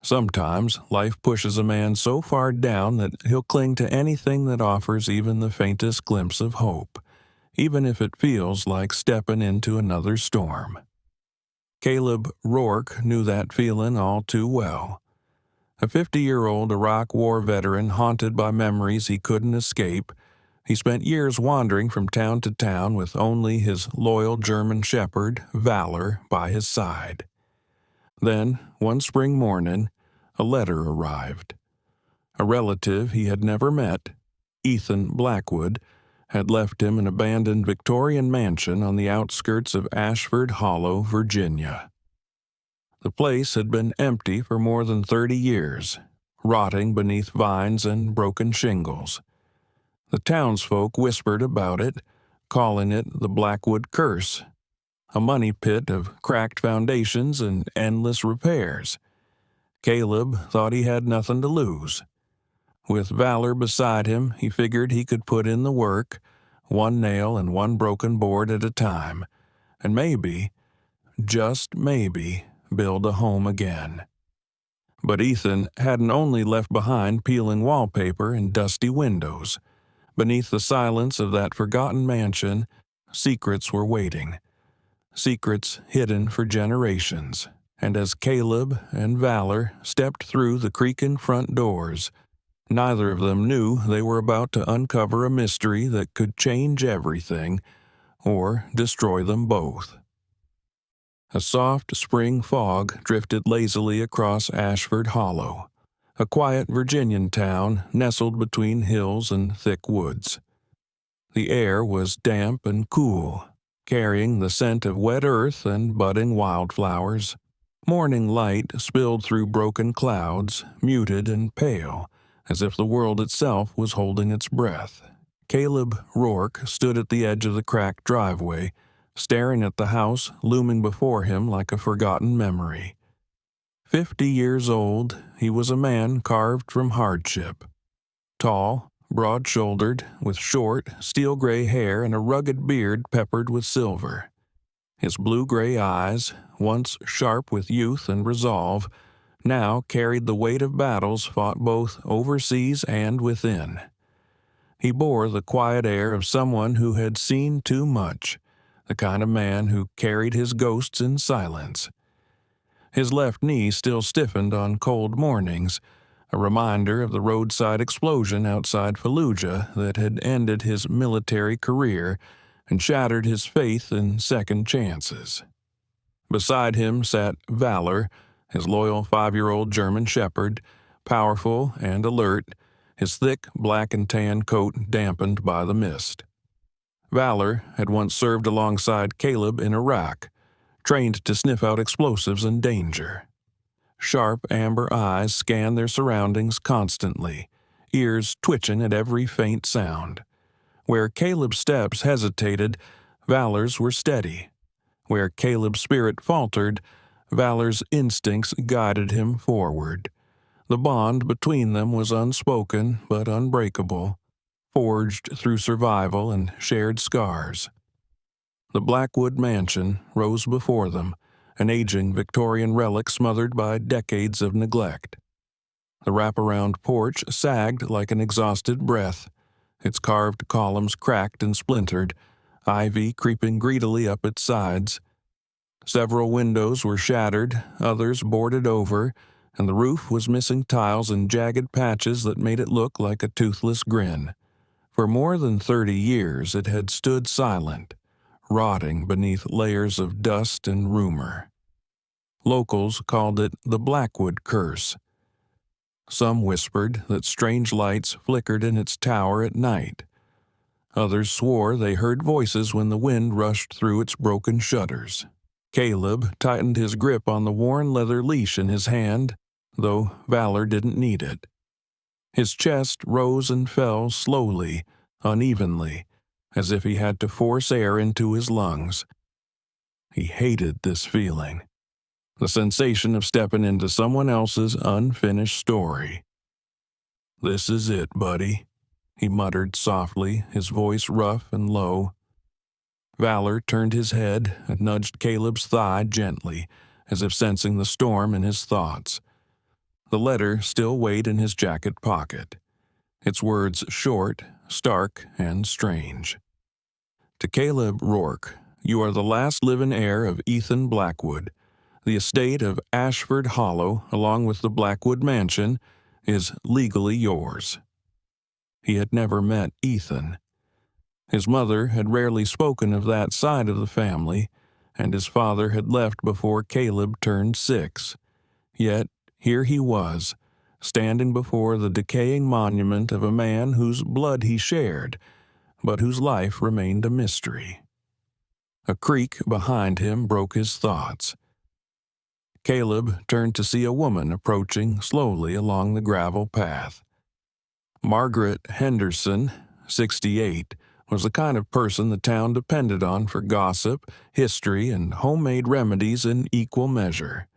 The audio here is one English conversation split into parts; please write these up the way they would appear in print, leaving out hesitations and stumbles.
Sometimes life pushes a man so far down that he'll cling to anything that offers even the faintest glimpse of hope, even if it feels like stepping into another storm. Caleb Rourke knew that feeling all too well. A 50-year-old Iraq War veteran haunted by memories he couldn't escape, he spent years wandering from town to town with only his loyal German shepherd, Valor, by his side. Then, one spring morning, a letter arrived. A relative he had never met, Ethan Blackwood, had left him an abandoned Victorian mansion on the outskirts of Ashford Hollow, Virginia. The place had been empty for more than 30 years, rotting beneath vines and broken shingles. The townsfolk whispered about it, calling it the Blackwood Curse, a money pit of cracked foundations and endless repairs. Caleb thought he had nothing to lose. With Valor beside him, he figured he could put in the work, one nail and one broken board at a time, and maybe, just maybe, build a home again. But Ethan hadn't only left behind peeling wallpaper and dusty windows. Beneath the silence of that forgotten mansion, secrets were waiting. Secrets hidden for generations. And as Caleb and Valor stepped through the creaking front doors, neither of them knew they were about to uncover a mystery that could change everything or destroy them both. A soft spring fog drifted lazily across Ashford Hollow, a quiet Virginian town nestled between hills and thick woods. The air was damp and cool, carrying the scent of wet earth and budding wildflowers. Morning light spilled through broken clouds, muted and pale, as if the world itself was holding its breath. Caleb Rourke stood at the edge of the cracked driveway, staring at the house looming before him like a forgotten memory. 50 years old, he was a man carved from hardship. Tall, broad-shouldered, with short, steel-gray hair and a rugged beard peppered with silver. His blue-gray eyes, once sharp with youth and resolve, now carried the weight of battles fought both overseas and within. He bore the quiet air of someone who had seen too much, the kind of man who carried his ghosts in silence. His left knee still stiffened on cold mornings, a reminder of the roadside explosion outside Fallujah that had ended his military career and shattered his faith in second chances. Beside him sat Valor, his loyal 5-year-old German shepherd, powerful and alert, his thick black and tan coat dampened by the mist. Valor had once served alongside Caleb in Iraq, trained to sniff out explosives and danger. Sharp amber eyes scanned their surroundings constantly, ears twitching at every faint sound. Where Caleb's steps hesitated, Valor's were steady. Where Caleb's spirit faltered, Valor's instincts guided him forward. The bond between them was unspoken but unbreakable, forged through survival and shared scars. The Blackwood mansion rose before them, an aging Victorian relic smothered by decades of neglect. The wraparound porch sagged like an exhausted breath, its carved columns cracked and splintered, ivy creeping greedily up its sides. Several windows were shattered, others boarded over, and the roof was missing tiles and jagged patches that made it look like a toothless grin. For more than 30 years it had stood silent, rotting beneath layers of dust and rumor. Locals called it the Blackwood Curse. Some whispered that strange lights flickered in its tower at night. Others swore they heard voices when the wind rushed through its broken shutters. Caleb tightened his grip on the worn leather leash in his hand, though Valor didn't need it. His chest rose and fell slowly, unevenly, as if he had to force air into his lungs. He hated this feeling. The sensation of stepping into someone else's unfinished story. "This is it, buddy," he muttered softly, his voice rough and low. Valor turned his head and nudged Caleb's thigh gently, as if sensing the storm in his thoughts. The letter still weighed in his jacket pocket, its words short, stark, and strange. To Caleb Rourke, you are the last living heir of Ethan Blackwood. The estate of Ashford Hollow, along with the Blackwood Mansion, is legally yours. He had never met Ethan. His mother had rarely spoken of that side of the family, and his father had left before Caleb turned 6. Yet here he was, standing before the decaying monument of a man whose blood he shared, but whose life remained a mystery. A creak behind him broke his thoughts. Caleb turned to see a woman approaching slowly along the gravel path. Margaret Henderson, 68, was the kind of person the town depended on for gossip, history, and homemade remedies in equal measure.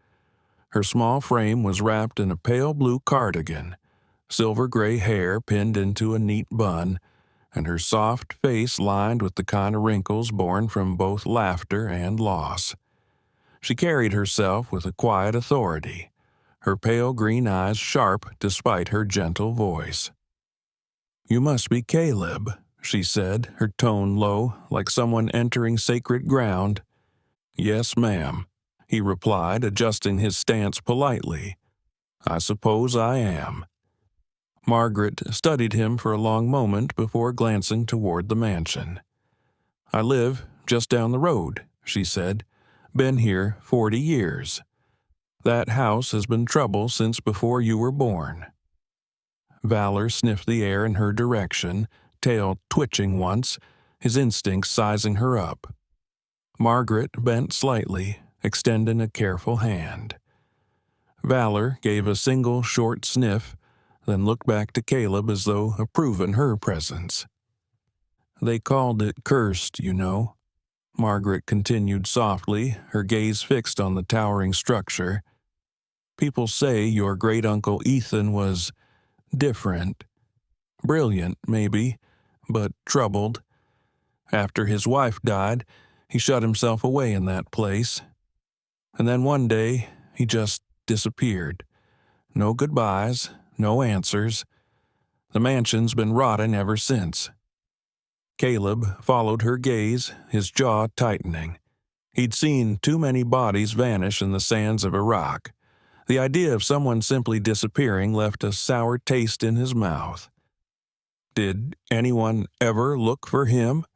Her small frame was wrapped in a pale blue cardigan, silver-gray hair pinned into a neat bun, and her soft face lined with the kind of wrinkles born from both laughter and loss. She carried herself with a quiet authority, her pale green eyes sharp despite her gentle voice. "You must be Caleb," she said, her tone low, like someone entering sacred ground. "Yes, ma'am," he replied, adjusting his stance politely. "I suppose I am." Margaret studied him for a long moment before glancing toward the mansion. "I live just down the road," she said. "Been here 40 years. That house has been trouble since before you were born." Valor sniffed the air in her direction, tail twitching once, his instincts sizing her up. Margaret bent slightly, extending a careful hand. Valor gave a single short sniff, then looked back to Caleb as though approving her presence. "They called it cursed, you know," Margaret continued softly, her gaze fixed on the towering structure. "People say your great-uncle Ethan was different. Brilliant, maybe, but troubled. After his wife died, he shut himself away in that place. And then one day, he just disappeared. No goodbyes, no answers. The mansion's been rotting ever since." Caleb followed her gaze, his jaw tightening. He'd seen too many bodies vanish in the sands of Iraq. The idea of someone simply disappearing left a sour taste in his mouth. Did anyone ever look for him?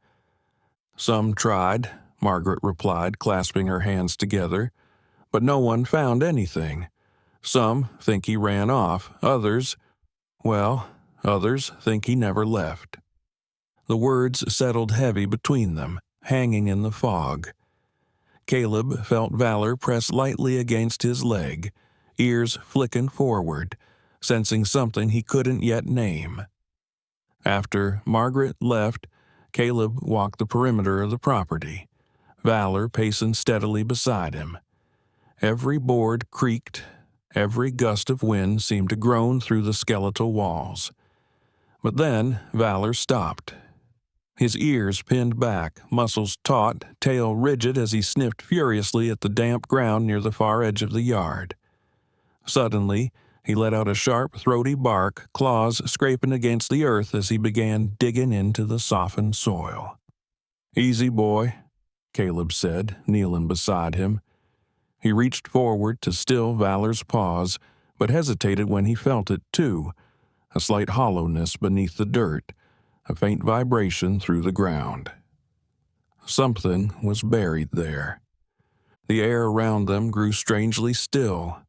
"Some tried," Margaret replied, clasping her hands together. "But no one found anything. Some think he ran off. Others think he never left." The words settled heavy between them, hanging in the fog. Caleb felt Valor press lightly against his leg, ears flicking forward, sensing something he couldn't yet name. After Margaret left, Caleb walked the perimeter of the property, Valor pacing steadily beside him. Every board creaked, every gust of wind seemed to groan through the skeletal walls. But then Valor stopped. His ears pinned back, muscles taut, tail rigid as he sniffed furiously at the damp ground near the far edge of the yard. Suddenly, he let out a sharp, throaty bark, claws scraping against the earth as he began digging into the softened soil. "Easy, boy," Caleb said, kneeling beside him. He reached forward to still Valor's paws, but hesitated when he felt it, too, a slight hollowness beneath the dirt, a faint vibration through the ground. Something was buried there. The air around them grew strangely still.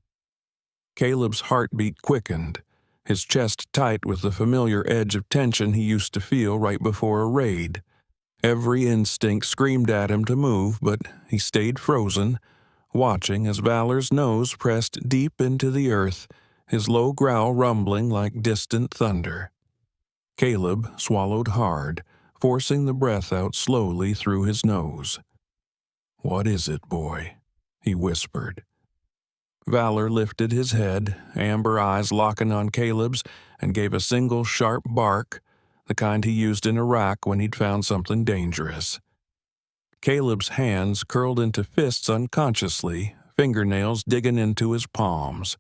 Caleb's heartbeat quickened, his chest tight with the familiar edge of tension he used to feel right before a raid. Every instinct screamed at him to move, but he stayed frozen, watching as Valor's nose pressed deep into the earth, his low growl rumbling like distant thunder. Caleb swallowed hard, forcing the breath out slowly through his nose. "What is it, boy?" he whispered. Valor lifted his head, amber eyes locking on Caleb's, and gave a single sharp bark, the kind he used in Iraq when he'd found something dangerous. Caleb's hands curled into fists unconsciously, fingernails digging into his palms.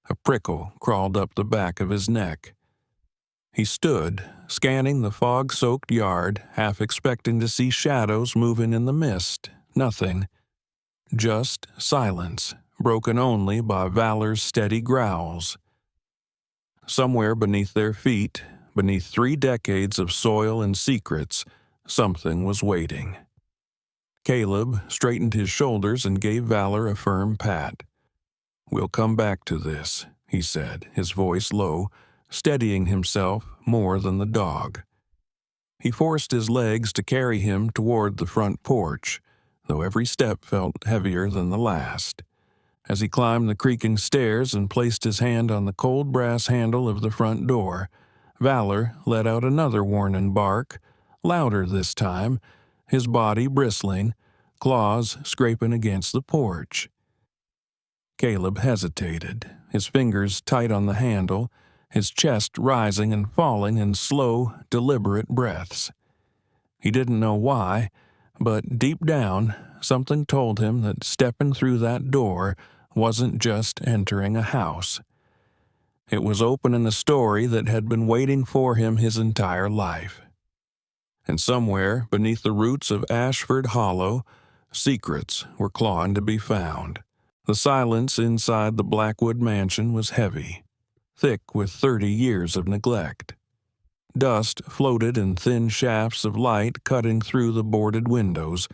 A prickle crawled up the back of his neck. He stood, scanning the fog-soaked yard, half expecting to see shadows moving in the mist. Nothing. Just silence, broken only by Valor's steady growls. Somewhere beneath their feet, beneath 3 decades of soil and secrets, something was waiting. Caleb straightened his shoulders and gave Valor a firm pat. "We'll come back to this," he said, his voice low, steadying himself more than the dog. He forced his legs to carry him toward the front porch, though every step felt heavier than the last. As he climbed the creaking stairs and placed his hand on the cold brass handle of the front door, Valor let out another warning bark, louder this time, his body bristling, claws scraping against the porch. Caleb hesitated, his fingers tight on the handle, his chest rising and falling in slow, deliberate breaths. He didn't know why, but deep down, something told him that stepping through that door wasn't just entering a house. It was opening a story that had been waiting for him his entire life. And somewhere beneath the roots of Ashford Hollow, secrets were clawing to be found. The silence inside the Blackwood mansion was heavy, thick with 30 years of neglect. Dust floated in thin shafts of light cutting through the boarded windows,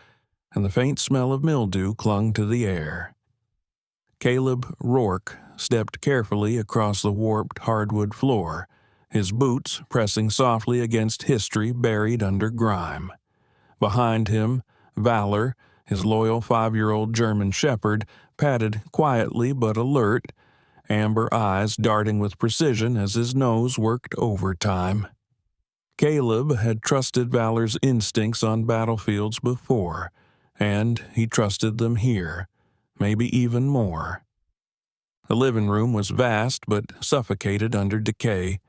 and the faint smell of mildew clung to the air. Caleb Rourke stepped carefully across the warped hardwood floor, his boots pressing softly against history buried under grime. Behind him, Valor, his loyal 5-year-old German shepherd, padded quietly but alert, amber eyes darting with precision as his nose worked overtime. Caleb had trusted Valor's instincts on battlefields before, and he trusted them here, maybe even more. The living room was vast but suffocated under decay.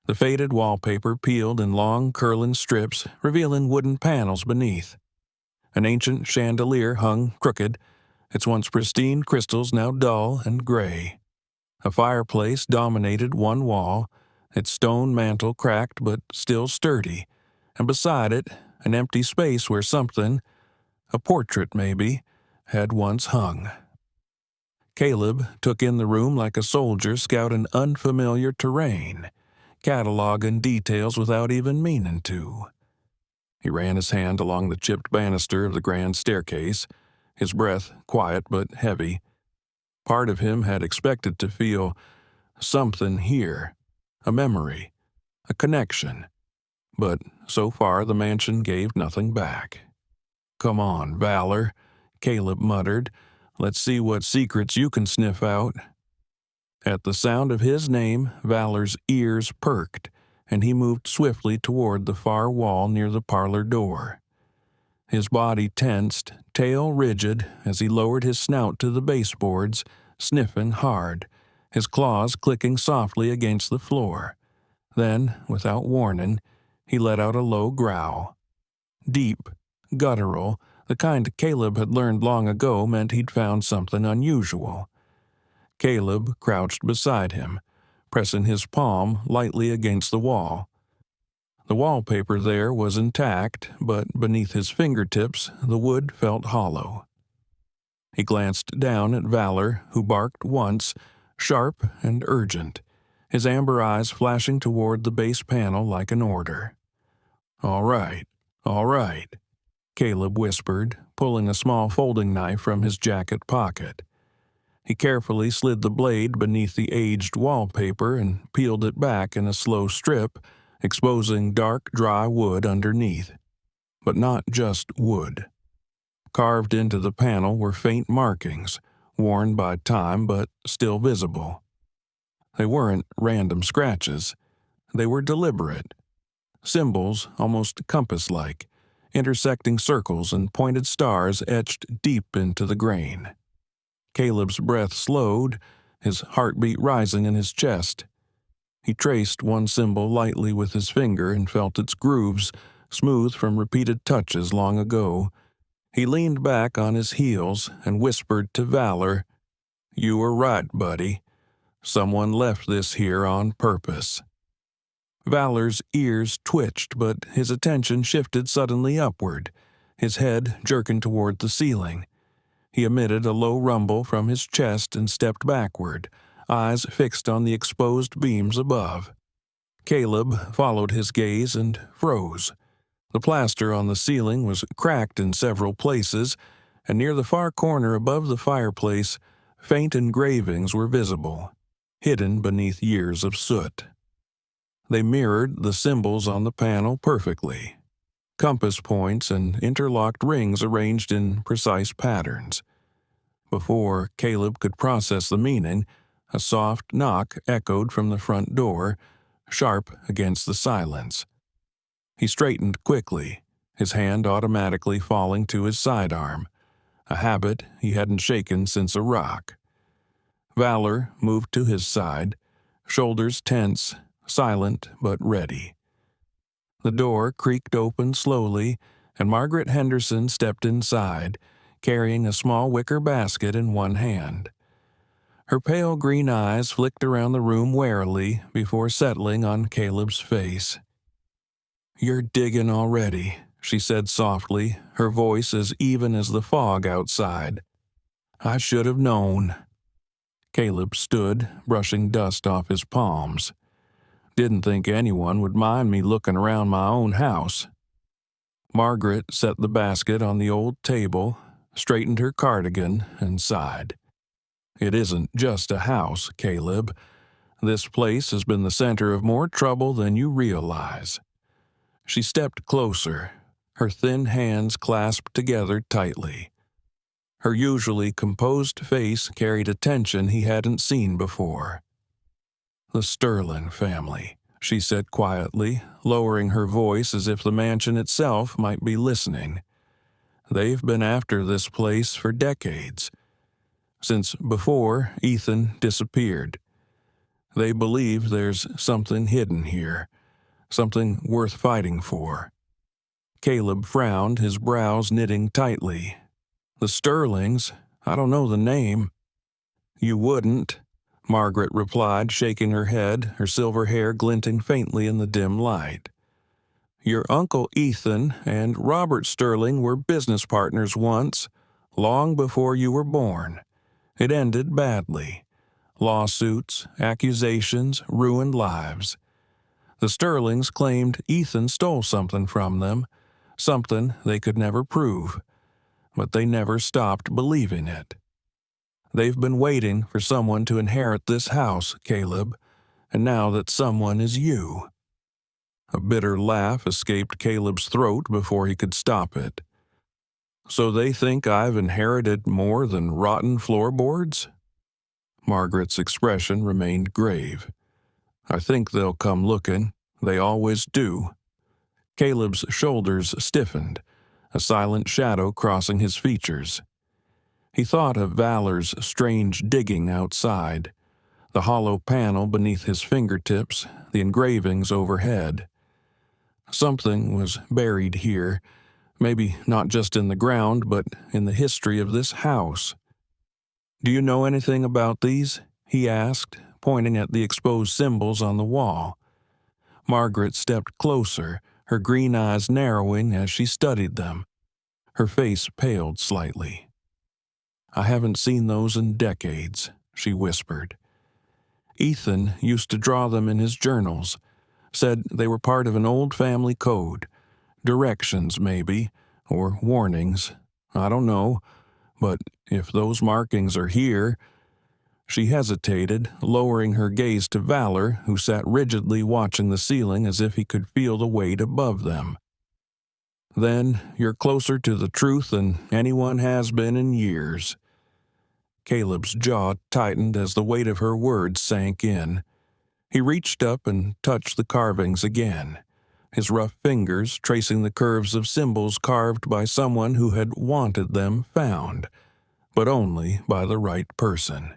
The faded wallpaper peeled in long, curling strips, revealing wooden panels beneath. An ancient chandelier hung crooked, its once pristine crystals now dull and gray. A fireplace dominated one wall, its stone mantel cracked but still sturdy, and beside it, an empty space where something, a portrait maybe, had once hung. Caleb took in the room like a soldier scouting unfamiliar terrain, cataloging details without even meaning to. He ran his hand along the chipped banister of the grand staircase, his breath quiet but heavy. Part of him had expected to feel something here, a memory, a connection, but so far the mansion gave nothing back. "Come on, Valor," Caleb muttered. "Let's see what secrets you can sniff out." At the sound of his name, Valor's ears perked, and he moved swiftly toward the far wall near the parlor door. His body tensed, tail rigid, as he lowered his snout to the baseboards, sniffing hard, his claws clicking softly against the floor. Then, without warning, he let out a low growl. Deep, guttural, the kind Caleb had learned long ago meant he'd found something unusual. Caleb crouched beside him, pressing his palm lightly against the wall. The wallpaper there was intact, but beneath his fingertips the wood felt hollow. He glanced down at Valor, who barked once, sharp and urgent, his amber eyes flashing toward the base panel like an order. All right," Caleb whispered, pulling a small folding knife from his jacket pocket. He carefully slid the blade beneath the aged wallpaper and peeled it back in a slow strip, exposing dark, dry wood underneath. But not just wood. Carved into the panel were faint markings, worn by time but still visible. They weren't random scratches. They were deliberate. Symbols almost compass-like, intersecting circles and pointed stars etched deep into the grain. Caleb's breath slowed, his heartbeat rising in his chest. He traced one symbol lightly with his finger and felt its grooves, smooth from repeated touches long ago. He leaned back on his heels and whispered to Valor, "You were right, buddy. Someone left this here on purpose. Valor's ears twitched, but his attention shifted suddenly upward, his head jerking toward the ceiling. He emitted a low rumble from his chest and stepped backward, eyes fixed on the exposed beams above. Caleb followed his gaze and froze. The plaster on the ceiling was cracked in several places, and near the far corner above the fireplace, faint engravings were visible, hidden beneath years of soot. They mirrored the symbols on the panel perfectly. Compass points and interlocked rings arranged in precise patterns. Before Caleb could process the meaning, a soft knock echoed from the front door, sharp against the silence. He straightened quickly, his hand automatically falling to his sidearm, a habit he hadn't shaken since Iraq. Valor moved to his side, shoulders tense, silent but ready. The door creaked open slowly, and Margaret Henderson stepped inside, carrying a small wicker basket in one hand. Her pale green eyes flicked around the room warily before settling on Caleb's face. "You're digging already," she said softly, her voice as even as the fog outside. "I should have known." Caleb stood, brushing dust off his palms. "Didn't think anyone would mind me looking around my own house." Margaret set the basket on the old table, straightened her cardigan, and sighed. "It isn't just a house, Caleb. This place has been the center of more trouble than you realize." She stepped closer, her thin hands clasped together tightly. Her usually composed face carried a tension he hadn't seen before. "The Sterling family," she said quietly, lowering her voice as if the mansion itself might be listening. "They've been after this place for decades, since before Ethan disappeared. They believe there's something hidden here, something worth fighting for." Caleb frowned, his brows knitting tightly. "The Sterlings? I don't know the name." "You wouldn't," Margaret replied, shaking her head, her silver hair glinting faintly in the dim light. "Your Uncle Ethan and Robert Sterling were business partners once, long before you were born. It ended badly. Lawsuits, accusations, ruined lives. The Sterlings claimed Ethan stole something from them, something they could never prove, but they never stopped believing it. They've been waiting for someone to inherit this house, Caleb, and now that someone is you." A bitter laugh escaped Caleb's throat before he could stop it. "So they think I've inherited more than rotten floorboards?" Margaret's expression remained grave. "I think they'll come looking. They always do." Caleb's shoulders stiffened, a silent shadow crossing his features. He thought of Valor's strange digging outside, the hollow panel beneath his fingertips, the engravings overhead. Something was buried here, maybe not just in the ground, but in the history of this house. "Do you know anything about these?" he asked, pointing at the exposed symbols on the wall. Margaret stepped closer, her green eyes narrowing as she studied them. Her face paled slightly. "I haven't seen those in decades," she whispered. "Ethan used to draw them in his journals, said they were part of an old family code. Directions, maybe, or warnings. I don't know, but if those markings are here—" She hesitated, lowering her gaze to Valor, who sat rigidly watching the ceiling as if he could feel the weight above them. "Then you're closer to the truth than anyone has been in years." Caleb's jaw tightened as the weight of her words sank in. He reached up and touched the carvings again, his rough fingers tracing the curves of symbols carved by someone who had wanted them found, but only by the right person.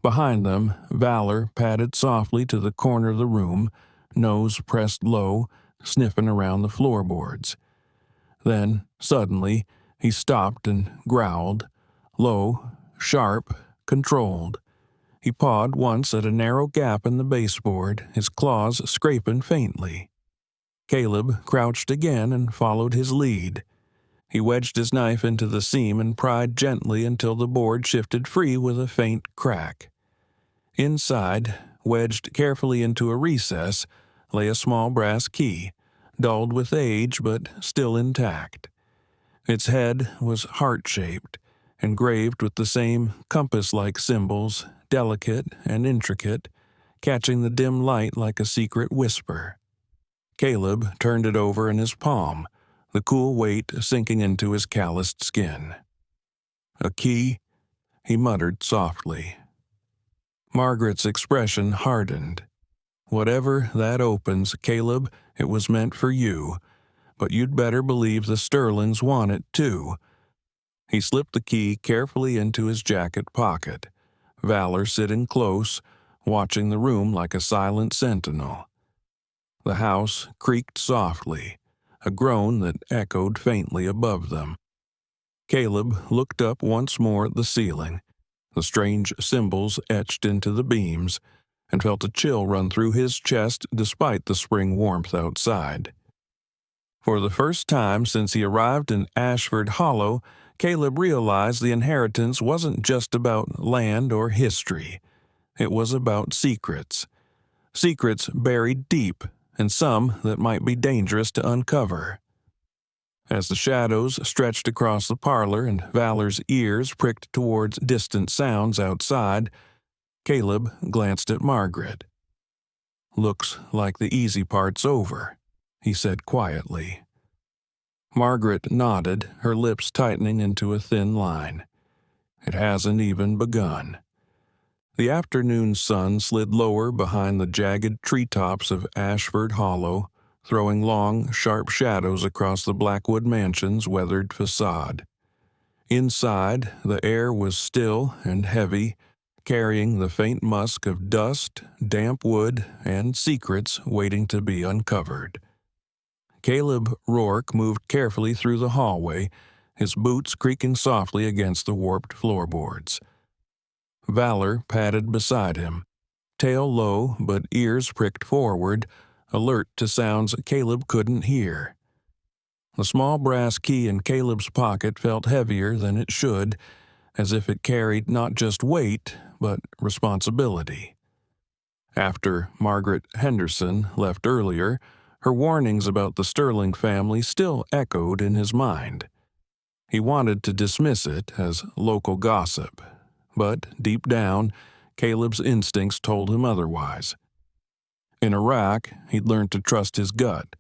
Behind them, Valor padded softly to the corner of the room, nose pressed low, sniffing around the floorboards. Then, suddenly, he stopped and growled, low, sharp, controlled. He pawed once at a narrow gap in the baseboard, his claws scraping faintly. Caleb crouched again and followed his lead. He wedged his knife into the seam and pried gently until the board shifted free with a faint crack. Inside, wedged carefully into a recess, lay a small brass key, dulled with age but still intact. Its head was heart-shaped, engraved with the same compass-like symbols, delicate and intricate, catching the dim light like a secret whisper. Caleb turned it over in his palm, the cool weight sinking into his calloused skin. "A key?" he muttered softly. Margaret's expression hardened. "Whatever that opens, Caleb, it was meant for you, but you'd better believe the Sterlings want it, too." He slipped the key carefully into his jacket pocket, Valor sitting close, watching the room like a silent sentinel. The house creaked softly, a groan that echoed faintly above them. Caleb looked up once more at the ceiling, the strange symbols etched into the beams, and felt a chill run through his chest despite the spring warmth outside. For the first time since he arrived in Ashford Hollow, Caleb realized the inheritance wasn't just about land or history. It was about secrets. Secrets buried deep, and some that might be dangerous to uncover. As the shadows stretched across the parlor and Valor's ears pricked towards distant sounds outside, Caleb glanced at Margaret. "Looks like the easy part's over," he said quietly. Margaret nodded, her lips tightening into a thin line. "It hasn't even begun." The afternoon sun slid lower behind the jagged treetops of Ashford Hollow, throwing long, sharp shadows across the Blackwood mansion's weathered facade. Inside, the air was still and heavy, carrying the faint musk of dust, damp wood, and secrets waiting to be uncovered. Caleb Rourke moved carefully through the hallway, his boots creaking softly against the warped floorboards. Valor padded beside him, tail low but ears pricked forward, alert to sounds Caleb couldn't hear. The small brass key in Caleb's pocket felt heavier than it should, as if it carried not just weight, but responsibility. After Margaret Henderson left earlier, her warnings about the Sterling family still echoed in his mind. He wanted to dismiss it as local gossip, but deep down, Caleb's instincts told him otherwise. In Iraq, he'd learned to trust his gut,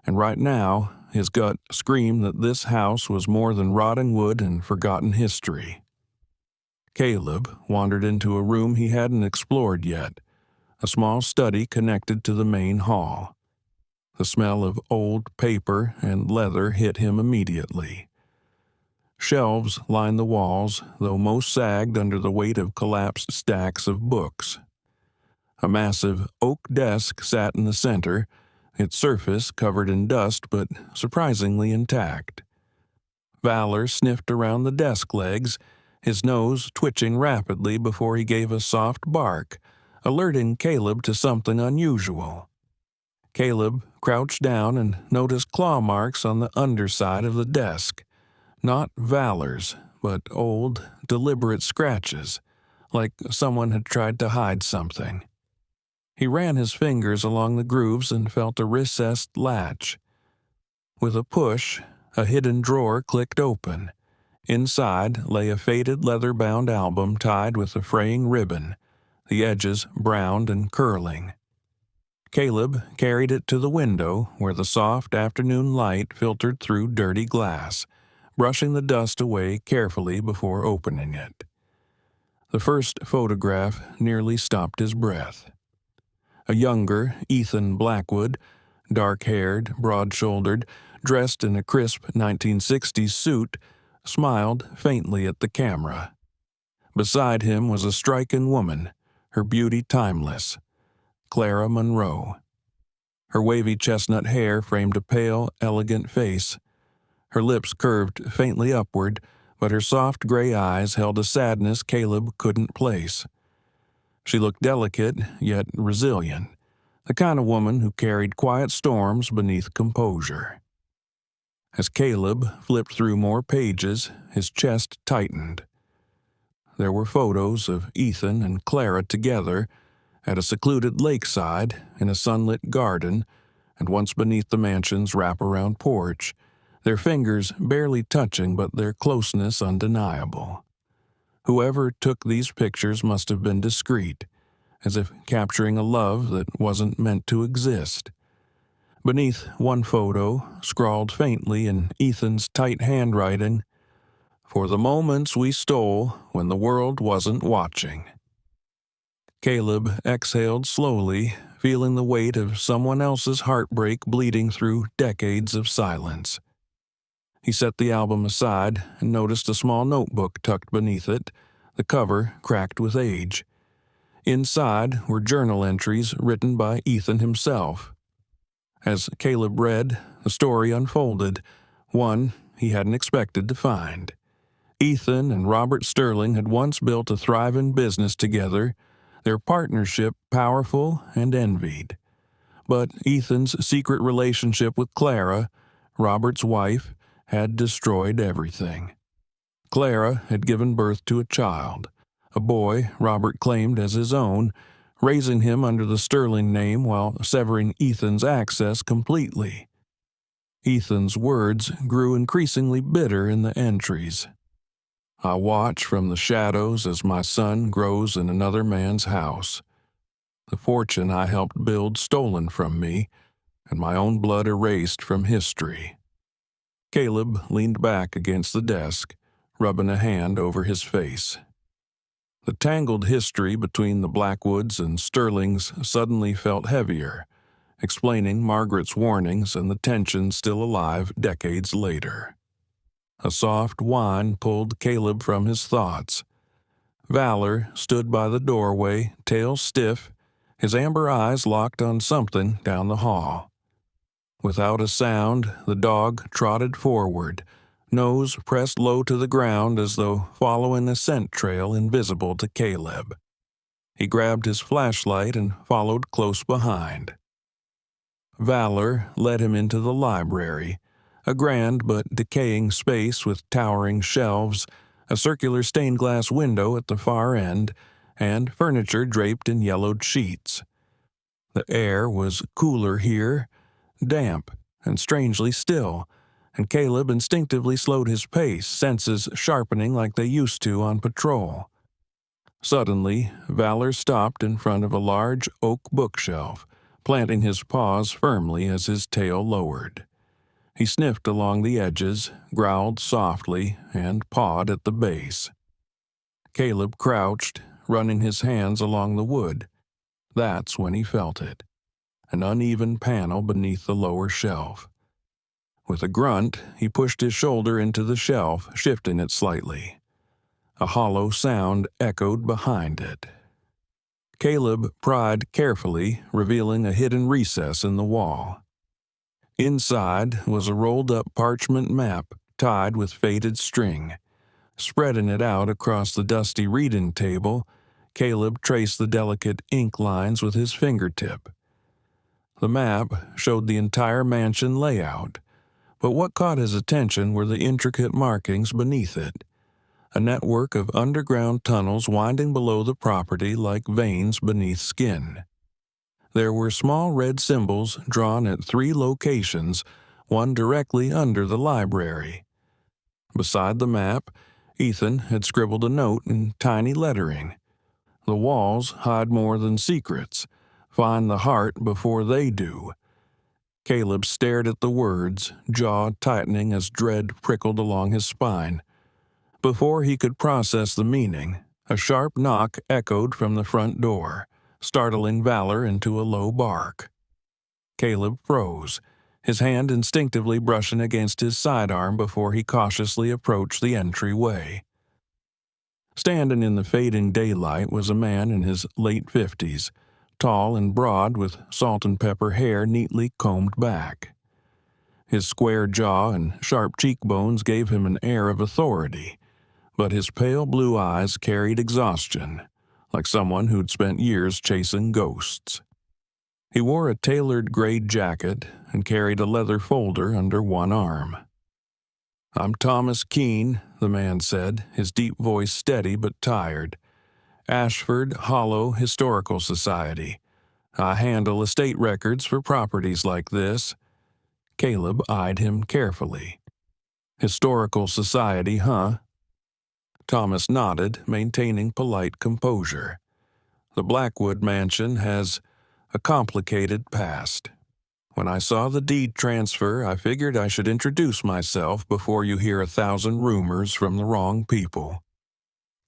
and right now, his gut screamed that this house was more than rotting wood and forgotten history. Caleb wandered into a room he hadn't explored yet, a small study connected to the main hall. The smell of old paper and leather hit him immediately. Shelves lined the walls, though most sagged under the weight of collapsed stacks of books. A massive oak desk sat in the center, its surface covered in dust but surprisingly intact. Valor sniffed around the desk legs, his nose twitching rapidly before he gave a soft bark, alerting Caleb to something unusual. Caleb crouched down and noticed claw marks on the underside of the desk. Not Valor's, but old, deliberate scratches, like someone had tried to hide something. He ran his fingers along the grooves and felt a recessed latch. With a push, a hidden drawer clicked open. Inside lay a faded leather-bound album tied with a fraying ribbon, the edges browned and curling. Caleb carried it to the window where the soft afternoon light filtered through dirty glass, brushing the dust away carefully before opening it. The first photograph nearly stopped his breath. A younger Ethan Blackwood, dark-haired, broad-shouldered, dressed in a crisp 1960s suit, smiled faintly at the camera. Beside him was a striking woman, her beauty timeless, Clara Monroe. Her wavy chestnut hair framed a pale, elegant face. Her lips curved faintly upward, but her soft gray eyes held a sadness Caleb couldn't place. She looked delicate, yet resilient, the kind of woman who carried quiet storms beneath composure. As Caleb flipped through more pages, his chest tightened. There were photos of Ethan and Clara together at a secluded lakeside in a sunlit garden, and once beneath the mansion's wraparound porch, their fingers barely touching but their closeness undeniable. Whoever took these pictures must have been discreet, as if capturing a love that wasn't meant to exist. Beneath one photo, scrawled faintly in Ethan's tight handwriting, "For the moments we stole when the world wasn't watching." Caleb exhaled slowly, feeling the weight of someone else's heartbreak bleeding through decades of silence. He set the album aside and noticed a small notebook tucked beneath it, the cover cracked with age. Inside were journal entries written by Ethan himself. As Caleb read, the story unfolded, one he hadn't expected to find. Ethan and Robert Sterling had once built a thriving business together, their partnership powerful and envied. But Ethan's secret relationship with Clara, Robert's wife, had destroyed everything. Clara had given birth to a child, a boy Robert claimed as his own, raising him under the Sterling name while severing Ethan's access completely. Ethan's words grew increasingly bitter in the entries. "I watch from the shadows as my son grows in another man's house. The fortune I helped build stolen from me, and my own blood erased from history." Caleb leaned back against the desk, rubbing a hand over his face. The tangled history between the Blackwoods and Sterlings suddenly felt heavier, explaining Margaret's warnings and the tension still alive decades later. A soft whine pulled Caleb from his thoughts. Valor stood by the doorway, tail stiff, his amber eyes locked on something down the hall. Without a sound, the dog trotted forward, nose pressed low to the ground as though following a scent trail invisible to Caleb. He grabbed his flashlight and followed close behind. Valor led him into the library, a grand but decaying space with towering shelves, a circular stained glass window at the far end, and furniture draped in yellowed sheets. The air was cooler here, damp and strangely still, and Caleb instinctively slowed his pace, senses sharpening like they used to on patrol. Suddenly, Valor stopped in front of a large oak bookshelf, planting his paws firmly as his tail lowered. He sniffed along the edges, growled softly, and pawed at the base. Caleb crouched, running his hands along the wood. That's when he felt it. An uneven panel beneath the lower shelf. With a grunt, he pushed his shoulder into the shelf, shifting it slightly. A hollow sound echoed behind it. Caleb pried carefully, revealing a hidden recess in the wall. Inside was a rolled-up parchment map tied with faded string. Spreading it out across the dusty reading table, Caleb traced the delicate ink lines with his fingertip. The map showed the entire mansion layout, but what caught his attention were the intricate markings beneath it. A network of underground tunnels winding below the property like veins beneath skin. There were small red symbols drawn at 3 locations, one directly under the library. Beside the map, Ethan had scribbled a note in tiny lettering. "The walls hide more than secrets. Find the heart before they do." Caleb stared at the words, jaw tightening as dread prickled along his spine. Before he could process the meaning, a sharp knock echoed from the front door, startling Valor into a low bark. Caleb froze, his hand instinctively brushing against his sidearm before he cautiously approached the entryway. Standing in the fading daylight was a man in his late 50s, tall and broad with salt and pepper hair neatly combed back. His square jaw and sharp cheekbones gave him an air of authority, but his pale blue eyes carried exhaustion, like someone who'd spent years chasing ghosts. He wore a tailored gray jacket and carried a leather folder under one arm. "I'm Thomas Keene," the man said, his deep voice steady but tired. "Ashford Hollow Historical Society. I handle estate records for properties like this." Caleb eyed him carefully. "Historical Society, huh?" Thomas nodded, maintaining polite composure. "The Blackwood mansion has a complicated past. When I saw the deed transfer, I figured I should introduce myself before you hear 1,000 rumors from the wrong people."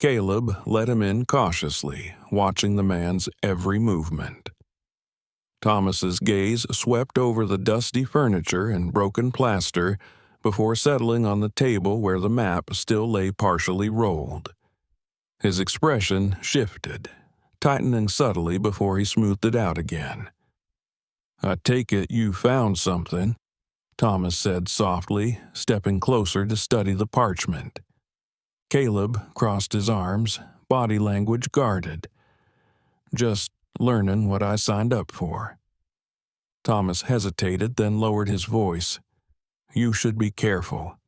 Caleb let him in cautiously, watching the man's every movement. Thomas's gaze swept over the dusty furniture and broken plaster before settling on the table where the map still lay partially rolled. His expression shifted, tightening subtly before he smoothed it out again. "I take it you found something," Thomas said softly, stepping closer to study the parchment. Caleb crossed his arms, body language guarded. "Just learning what I signed up for." Thomas hesitated, then lowered his voice. "You should be careful.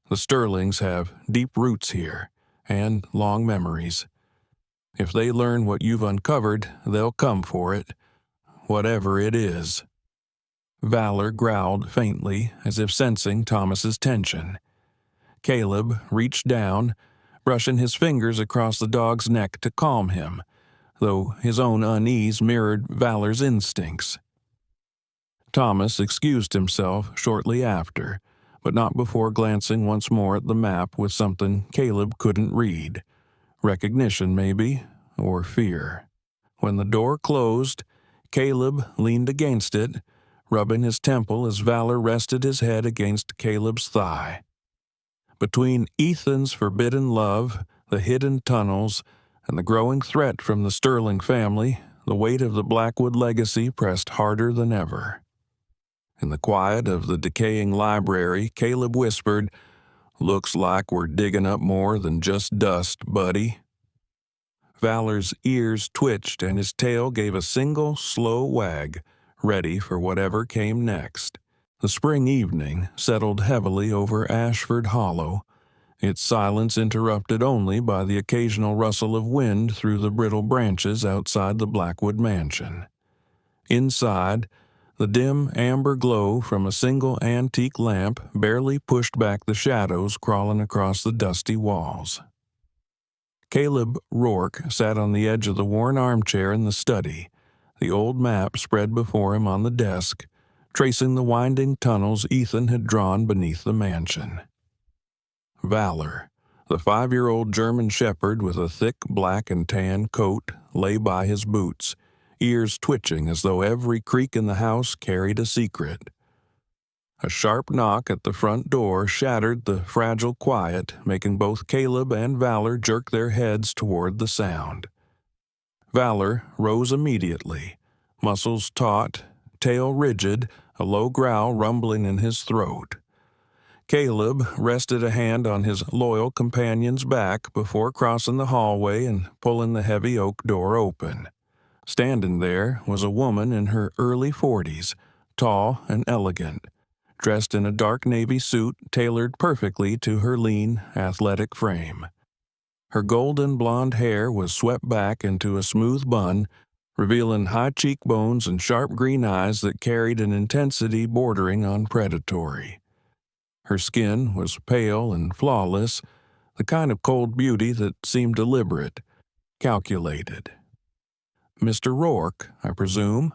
The Sterlings have deep roots here, and long memories. If they learn what you've uncovered, they'll come for it, whatever it is." Valor growled faintly, as if sensing Thomas's tension. Caleb reached down, brushing his fingers across the dog's neck to calm him, though his own unease mirrored Valor's instincts. Thomas excused himself shortly after, but not before glancing once more at the map with something Caleb couldn't read. Recognition, maybe, or fear. When the door closed, Caleb leaned against it, rubbing his temple as Valor rested his head against Caleb's thigh. Between Ethan's forbidden love, the hidden tunnels, and the growing threat from the Sterling family, the weight of the Blackwood legacy pressed harder than ever. In the quiet of the decaying library, Caleb whispered, "Looks like we're digging up more than just dust, buddy." Valor's ears twitched and his tail gave a single, slow wag, ready for whatever came next. The spring evening settled heavily over Ashford Hollow, its silence interrupted only by the occasional rustle of wind through the brittle branches outside the Blackwood mansion. Inside, the dim amber glow from a single antique lamp barely pushed back the shadows crawling across the dusty walls. Caleb Rourke sat on the edge of the worn armchair in the study, the old map spread before him on the desk, tracing the winding tunnels Ethan had drawn beneath the mansion. Valor, the 5-year-old German shepherd with a thick black and tan coat, lay by his boots, ears twitching as though every creak in the house carried a secret. A sharp knock at the front door shattered the fragile quiet, making both Caleb and Valor jerk their heads toward the sound. Valor rose immediately, muscles taut, tail rigid, a low growl rumbling in his throat. Caleb rested a hand on his loyal companion's back before crossing the hallway and pulling the heavy oak door open. Standing there was a woman in her early 40s, tall and elegant, dressed in a dark navy suit tailored perfectly to her lean, athletic frame. Her golden blonde hair was swept back into a smooth bun, revealing high cheekbones and sharp green eyes that carried an intensity bordering on predatory. Her skin was pale and flawless, the kind of cold beauty that seemed deliberate, calculated. "Mr. Rourke, I presume?"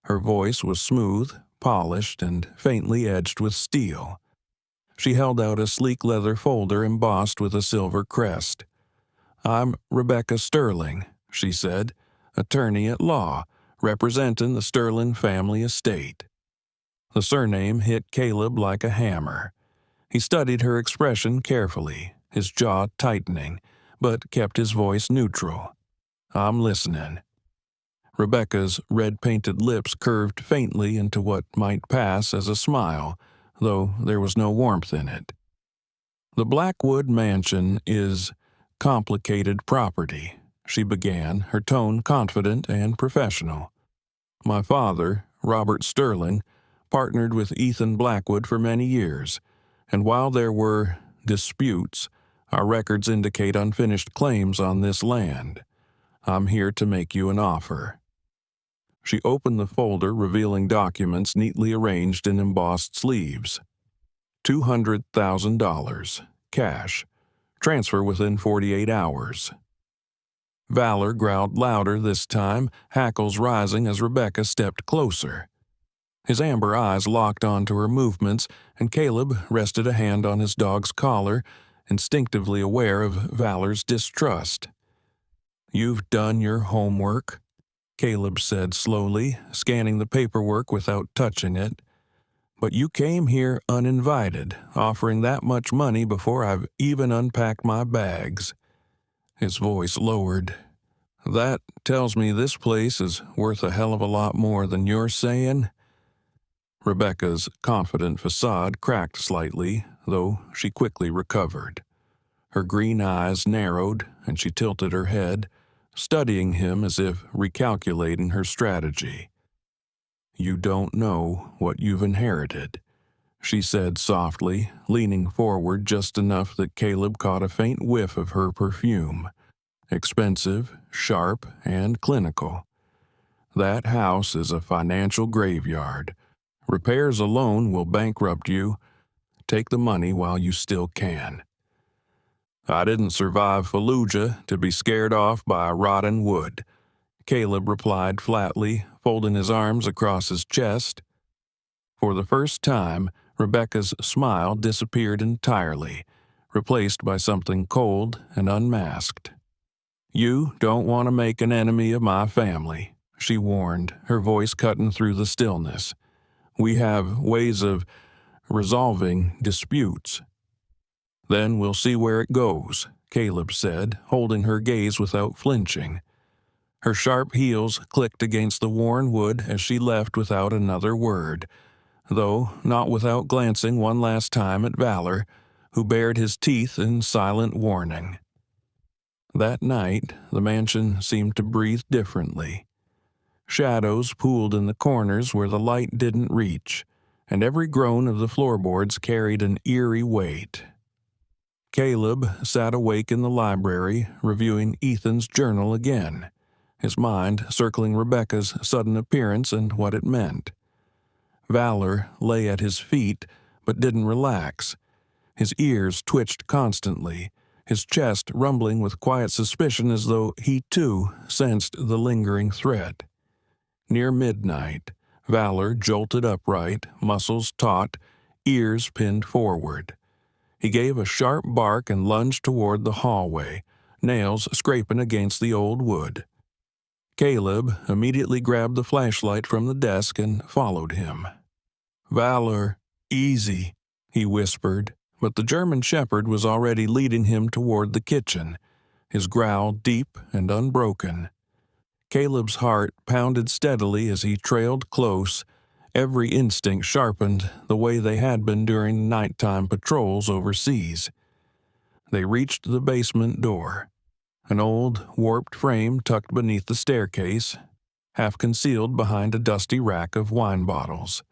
Her voice was smooth, polished, and faintly edged with steel. She held out a sleek leather folder embossed with a silver crest. "I'm Rebecca Sterling," she said, "attorney at law, representing the Sterling family estate." The surname hit Caleb like a hammer. He studied her expression carefully, his jaw tightening, but kept his voice neutral. "I'm listening." Rebecca's red-painted lips curved faintly into what might pass as a smile, though there was no warmth in it. "The Blackwood mansion is complicated property," she began, her tone confident and professional. "My father, Robert Sterling, partnered with Ethan Blackwood for many years, and while there were disputes, our records indicate unfinished claims on this land. I'm here to make you an offer." She opened the folder, revealing documents neatly arranged in embossed sleeves. $200,000, cash, transfer within 48 hours. Valor growled louder this time, hackles rising as Rebecca stepped closer. His amber eyes locked onto her movements, and Caleb rested a hand on his dog's collar, instinctively aware of Valor's distrust. "You've done your homework," Caleb said slowly, scanning the paperwork without touching it. "But you came here uninvited, offering that much money before I've even unpacked my bags." His voice lowered. "That tells me this place is worth a hell of a lot more than you're saying." Rebecca's confident facade cracked slightly, though she quickly recovered. Her green eyes narrowed, and she tilted her head, studying him as if recalculating her strategy. "You don't know what you've inherited," she said softly, leaning forward just enough that Caleb caught a faint whiff of her perfume. Expensive, sharp, and clinical. "That house is a financial graveyard. Repairs alone will bankrupt you. Take the money while you still can." "I didn't survive Fallujah to be scared off by rotten wood," Caleb replied flatly, folding his arms across his chest. For the first time, Rebecca's smile disappeared entirely, replaced by something cold and unmasked. "You don't want to make an enemy of my family," she warned, her voice cutting through the stillness. "We have ways of resolving disputes." "Then we'll see where it goes," Caleb said, holding her gaze without flinching. Her sharp heels clicked against the worn wood as she left without another word, though not without glancing one last time at Valor, who bared his teeth in silent warning. That night, the mansion seemed to breathe differently. Shadows pooled in the corners where the light didn't reach, and every groan of the floorboards carried an eerie weight. Caleb sat awake in the library, reviewing Ethan's journal again, his mind circling Rebecca's sudden appearance and what it meant. Valor lay at his feet, but didn't relax. His ears twitched constantly, his chest rumbling with quiet suspicion as though he too sensed the lingering threat. Near midnight, Valor jolted upright, muscles taut, ears pinned forward. He gave a sharp bark and lunged toward the hallway, nails scraping against the old wood. Caleb immediately grabbed the flashlight from the desk and followed him. "Valor, easy," he whispered, but the German shepherd was already leading him toward the kitchen, his growl deep and unbroken. Caleb's heart pounded steadily as he trailed close, every instinct sharpened the way they had been during nighttime patrols overseas. They reached the basement door, an old, warped frame tucked beneath the staircase, half concealed behind a dusty rack of wine bottles.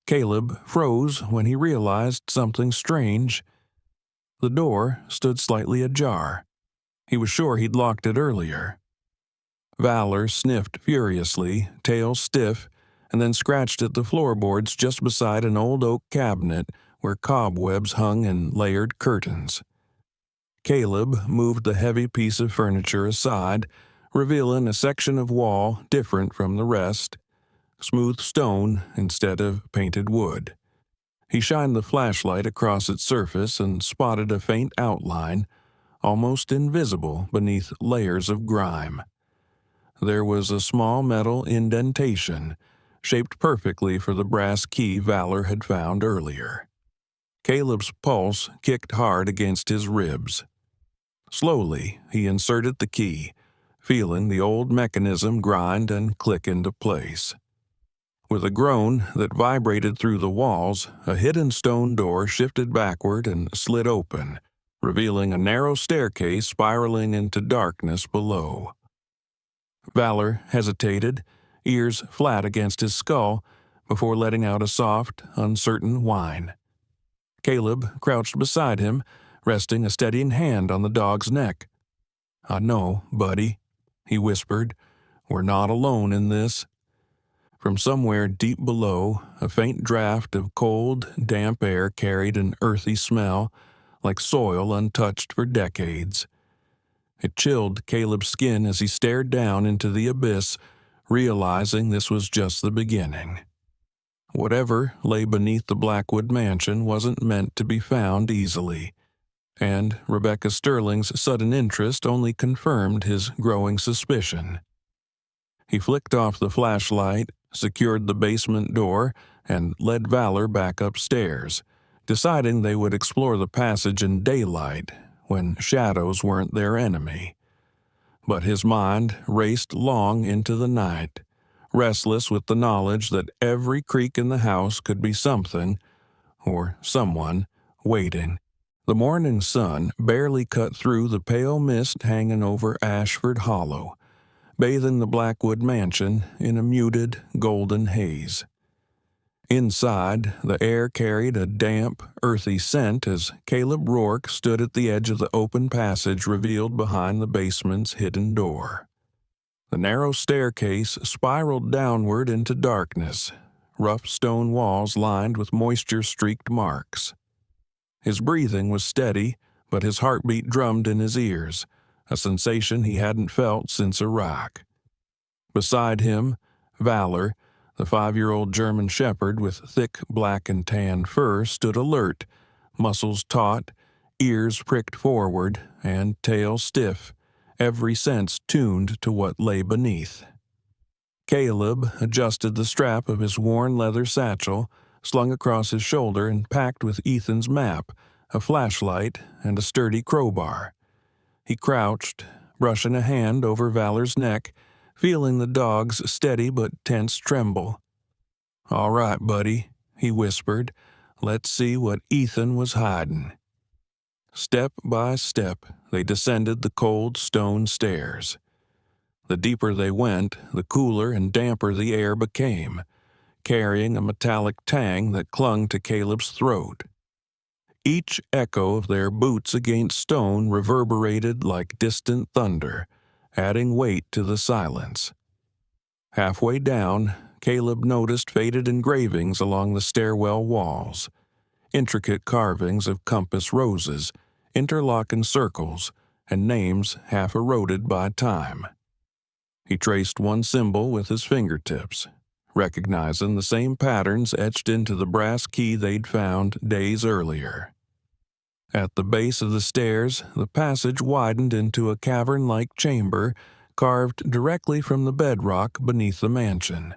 Caleb froze when he realized something strange. The door stood slightly ajar. He was sure he'd locked it earlier. Valor sniffed furiously, tail stiff, and then scratched at the floorboards just beside an old oak cabinet where cobwebs hung in layered curtains. Caleb moved the heavy piece of furniture aside, revealing a section of wall different from the rest, smooth stone instead of painted wood. He shined the flashlight across its surface and spotted a faint outline, almost invisible beneath layers of grime. There was a small metal indentation, shaped perfectly for the brass key Valor had found earlier. Caleb's pulse kicked hard against his ribs. Slowly, he inserted the key, feeling the old mechanism grind and click into place. With a groan that vibrated through the walls, a hidden stone door shifted backward and slid open, revealing a narrow staircase spiraling into darkness below. Valor hesitated, ears flat against his skull, before letting out a soft, uncertain whine. Caleb crouched beside him, resting a steadying hand on the dog's neck. "I know, buddy," he whispered. "We're not alone in this." From somewhere deep below, a faint draft of cold, damp air carried an earthy smell, like soil untouched for decades. It chilled Caleb's skin as he stared down into the abyss, realizing this was just the beginning. Whatever lay beneath the Blackwood mansion wasn't meant to be found easily, and Rebecca Sterling's sudden interest only confirmed his growing suspicion. He flicked off the flashlight, secured the basement door, and led Valor back upstairs, deciding they would explore the passage in daylight when shadows weren't their enemy. But his mind raced long into the night, restless with the knowledge that every creak in the house could be something, or someone, waiting. The morning sun barely cut through the pale mist hanging over Ashford Hollow, bathing the Blackwood mansion in a muted, golden haze. Inside, the air carried a damp, earthy scent as Caleb Rourke stood at the edge of the open passage revealed behind the basement's hidden door. The narrow staircase spiraled downward into darkness, rough stone walls lined with moisture-streaked marks. His breathing was steady, but his heartbeat drummed in his ears, a sensation he hadn't felt since Iraq. Beside him, Valor, the 5-year-old German shepherd with thick black and tan fur, stood alert, muscles taut, ears pricked forward, and tail stiff, every sense tuned to what lay beneath. Caleb adjusted the strap of his worn leather satchel, slung across his shoulder and packed with Ethan's map, a flashlight, and a sturdy crowbar. He crouched, brushing a hand over Valor's neck, feeling the dog's steady but tense tremble. "All right, buddy," he whispered. "Let's see what Ethan was hiding." Step by step, they descended the cold stone stairs. The deeper they went, the cooler and damper the air became, carrying a metallic tang that clung to Caleb's throat. Each echo of their boots against stone reverberated like distant thunder, adding weight to the silence. Halfway down, Caleb noticed faded engravings along the stairwell walls, intricate carvings of compass roses, interlocking circles, and names half eroded by time. He traced one symbol with his fingertips, recognizing the same patterns etched into the brass key they'd found days earlier. At the base of the stairs, the passage widened into a cavern-like chamber carved directly from the bedrock beneath the mansion.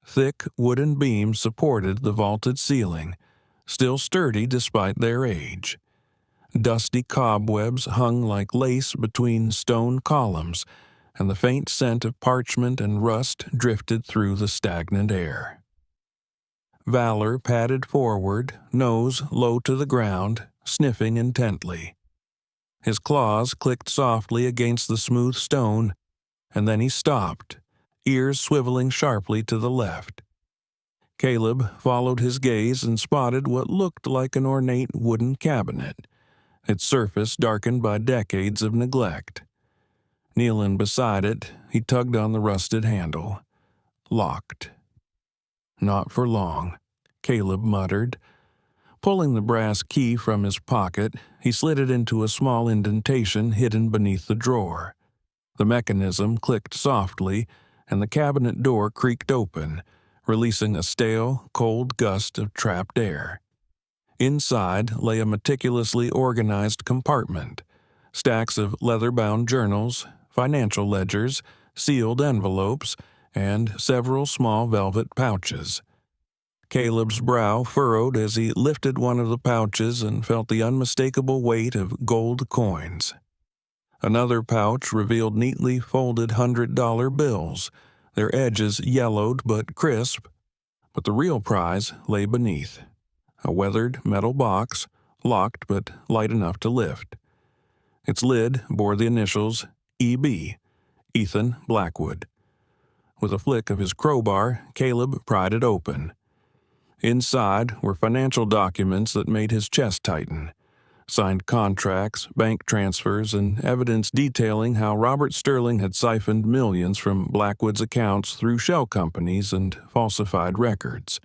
Thick wooden beams supported the vaulted ceiling, still sturdy despite their age. Dusty cobwebs hung like lace between stone columns, and the faint scent of parchment and rust drifted through the stagnant air. Valor padded forward, nose low to the ground, sniffing intently. His claws clicked softly against the smooth stone, and then he stopped, ears swiveling sharply to the left. Caleb followed his gaze and spotted what looked like an ornate wooden cabinet, its surface darkened by decades of neglect. Kneeling beside it, he tugged on the rusted handle. Locked. "Not for long," Caleb muttered. Pulling the brass key from his pocket, he slid it into a small indentation hidden beneath the drawer. The mechanism clicked softly, and the cabinet door creaked open, releasing a stale, cold gust of trapped air. Inside lay a meticulously organized compartment, stacks of leather-bound journals, financial ledgers, sealed envelopes, and several small velvet pouches. Caleb's brow furrowed as he lifted one of the pouches and felt the unmistakable weight of gold coins. Another pouch revealed neatly folded $100 bills, their edges yellowed but crisp. But the real prize lay beneath. A weathered metal box, locked but light enough to lift. Its lid bore the initials EB, Ethan Blackwood. With a flick of his crowbar, Caleb pried it open. Inside were financial documents that made his chest tighten. Signed contracts, bank transfers, and evidence detailing how Robert Sterling had siphoned millions from Blackwood's accounts through shell companies and falsified records.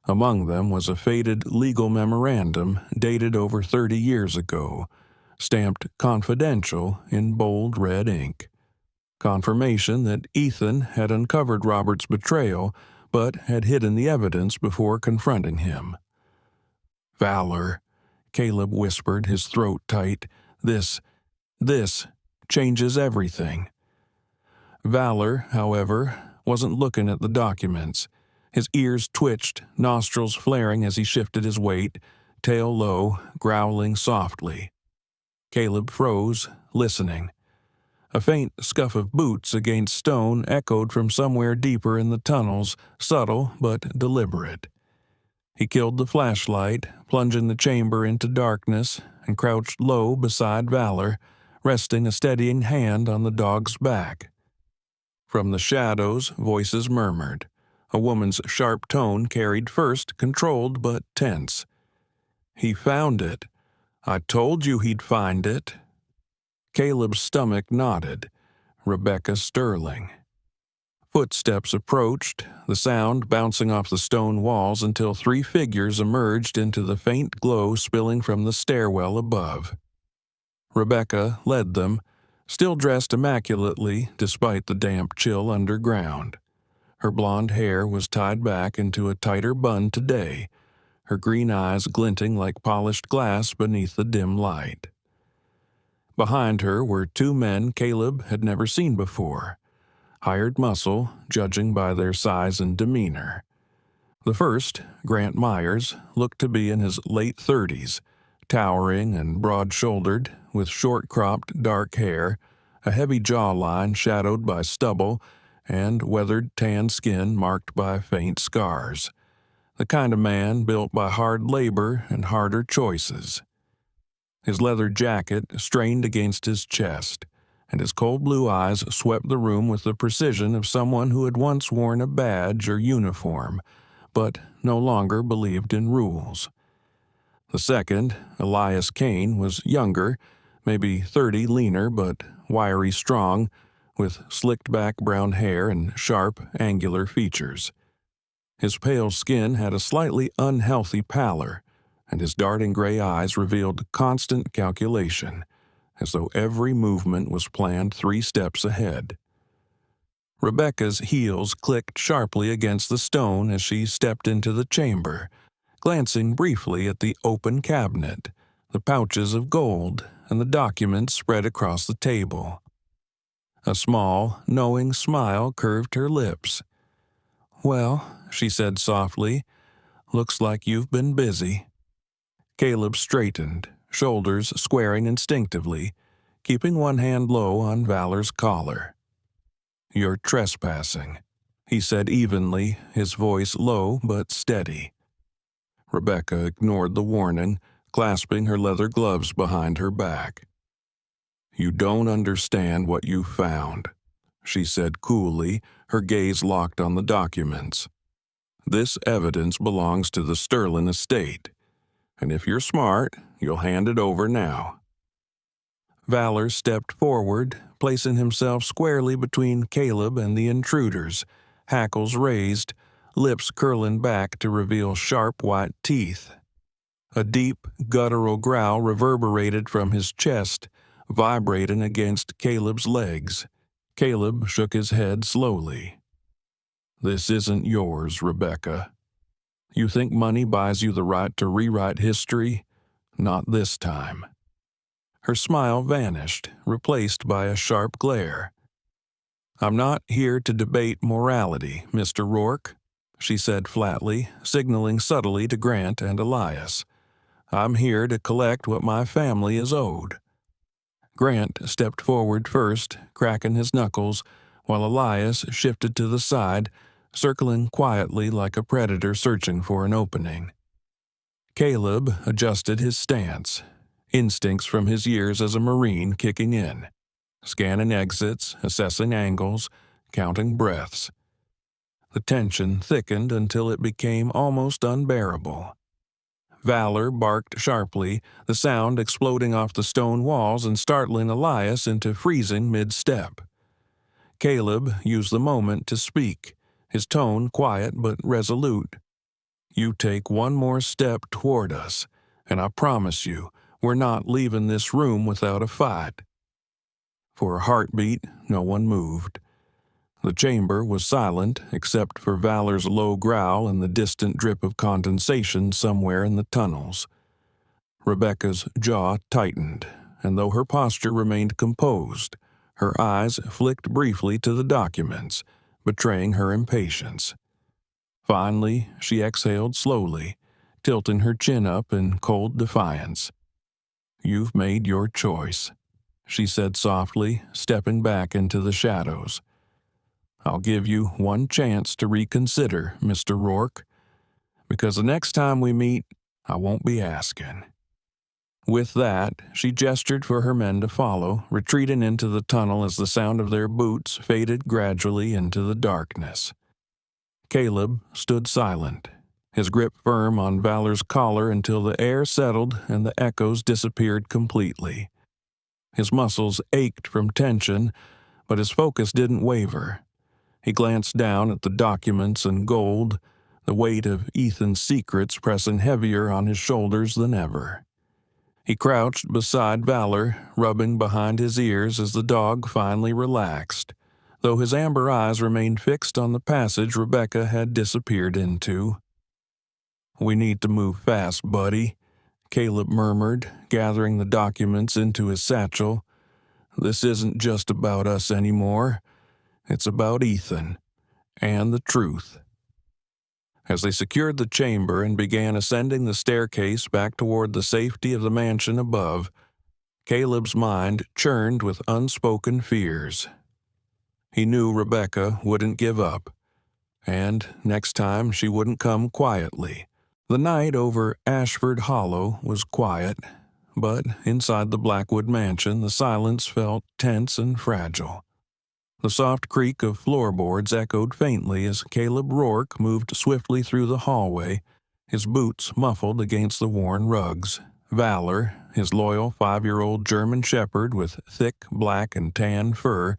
Among them was a faded legal memorandum dated over 30 years ago, stamped confidential in bold red ink. Confirmation that Ethan had uncovered Robert's betrayal, but had hidden the evidence before confronting him. "Valor," Caleb whispered, his throat tight. This changes everything." Valor, however, wasn't looking at the documents. His ears twitched, nostrils flaring as he shifted his weight, tail low, growling softly. Caleb froze, listening. A faint scuff of boots against stone echoed from somewhere deeper in the tunnels, subtle but deliberate. He killed the flashlight, plunging the chamber into darkness, and crouched low beside Valor, resting a steadying hand on the dog's back. From the shadows, voices murmured. A woman's sharp tone carried first, controlled but tense. "He found it. I told you he'd find it." Caleb's stomach knotted. Rebecca Sterling. Footsteps approached, the sound bouncing off the stone walls until 3 figures emerged into the faint glow spilling from the stairwell above. Rebecca led them, still dressed immaculately despite the damp chill underground. Her blonde hair was tied back into a tighter bun today, her green eyes glinting like polished glass beneath the dim light. Behind her were 2 men Caleb had never seen before, hired muscle, judging by their size and demeanor. The first, Grant Myers, looked to be in his late 30s, towering and broad-shouldered, with short-cropped dark hair, a heavy jawline shadowed by stubble, and weathered tan skin marked by faint scars. The kind of man built by hard labor and harder choices. His leather jacket strained against his chest, and his cold blue eyes swept the room with the precision of someone who had once worn a badge or uniform, but no longer believed in rules. The second, Elias Kane, was younger, maybe 30, leaner but wiry strong, with slicked-back brown hair and sharp, angular features. His pale skin had a slightly unhealthy pallor, and his darting gray eyes revealed constant calculation, as though every movement was planned 3 steps ahead. Rebecca's heels clicked sharply against the stone as she stepped into the chamber, glancing briefly at the open cabinet, the pouches of gold, and the documents spread across the table. A small, knowing smile curved her lips. "Well," she said softly, "looks like you've been busy." Caleb straightened, shoulders squaring instinctively, keeping one hand low on Valor's collar. "You're trespassing," he said evenly, his voice low but steady. Rebecca ignored the warning, clasping her leather gloves behind her back. "You don't understand what you found," she said coolly, her gaze locked on the documents. "This evidence belongs to the Sterling estate, and if you're smart, you'll hand it over now." Valor stepped forward, placing himself squarely between Caleb and the intruders, hackles raised, lips curling back to reveal sharp white teeth. A deep, guttural growl reverberated from his chest, vibrating against Caleb's legs. Caleb shook his head slowly. "This isn't yours, Rebecca. You think money buys you the right to rewrite history? Not this time." Her smile vanished, replaced by a sharp glare. "I'm not here to debate morality, Mr. Rourke," she said flatly, signaling subtly to Grant and Elias. "I'm here to collect what my family is owed." Grant stepped forward first, cracking his knuckles, while Elias shifted to the side, circling quietly like a predator searching for an opening. Caleb adjusted his stance, instincts from his years as a Marine kicking in, scanning exits, assessing angles, counting breaths. The tension thickened until it became almost unbearable. Valor barked sharply, the sound exploding off the stone walls and startling Elias into freezing mid-step. Caleb used the moment to speak, his tone quiet but resolute. "You take one more step toward us, and I promise you, we're not leaving this room without a fight." For a heartbeat, no one moved. The chamber was silent except for Valor's low growl and the distant drip of condensation somewhere in the tunnels. Rebecca's jaw tightened, and though her posture remained composed, her eyes flicked briefly to the documents, betraying her impatience. Finally, she exhaled slowly, tilting her chin up in cold defiance. "You've made your choice," she said softly, stepping back into the shadows. "I'll give you one chance to reconsider, Mr. Rourke, because the next time we meet, I won't be asking." With that, she gestured for her men to follow, retreating into the tunnel as the sound of their boots faded gradually into the darkness. Caleb stood silent, his grip firm on Valor's collar until the air settled and the echoes disappeared completely. His muscles ached from tension, but his focus didn't waver. He glanced down at the documents and gold, the weight of Ethan's secrets pressing heavier on his shoulders than ever. He crouched beside Valor, rubbing behind his ears as the dog finally relaxed, though his amber eyes remained fixed on the passage Rebecca had disappeared into. "We need to move fast, buddy," Caleb murmured, gathering the documents into his satchel. "This isn't just about us anymore. It's about Ethan, and the truth." As they secured the chamber and began ascending the staircase back toward the safety of the mansion above, Caleb's mind churned with unspoken fears. He knew Rebecca wouldn't give up, and next time she wouldn't come quietly. The night over Ashford Hollow was quiet, but inside the Blackwood mansion the silence felt tense and fragile. The soft creak of floorboards echoed faintly as Caleb Rourke moved swiftly through the hallway, his boots muffled against the worn rugs. Valor, his loyal 5-year-old German shepherd with thick black and tan fur,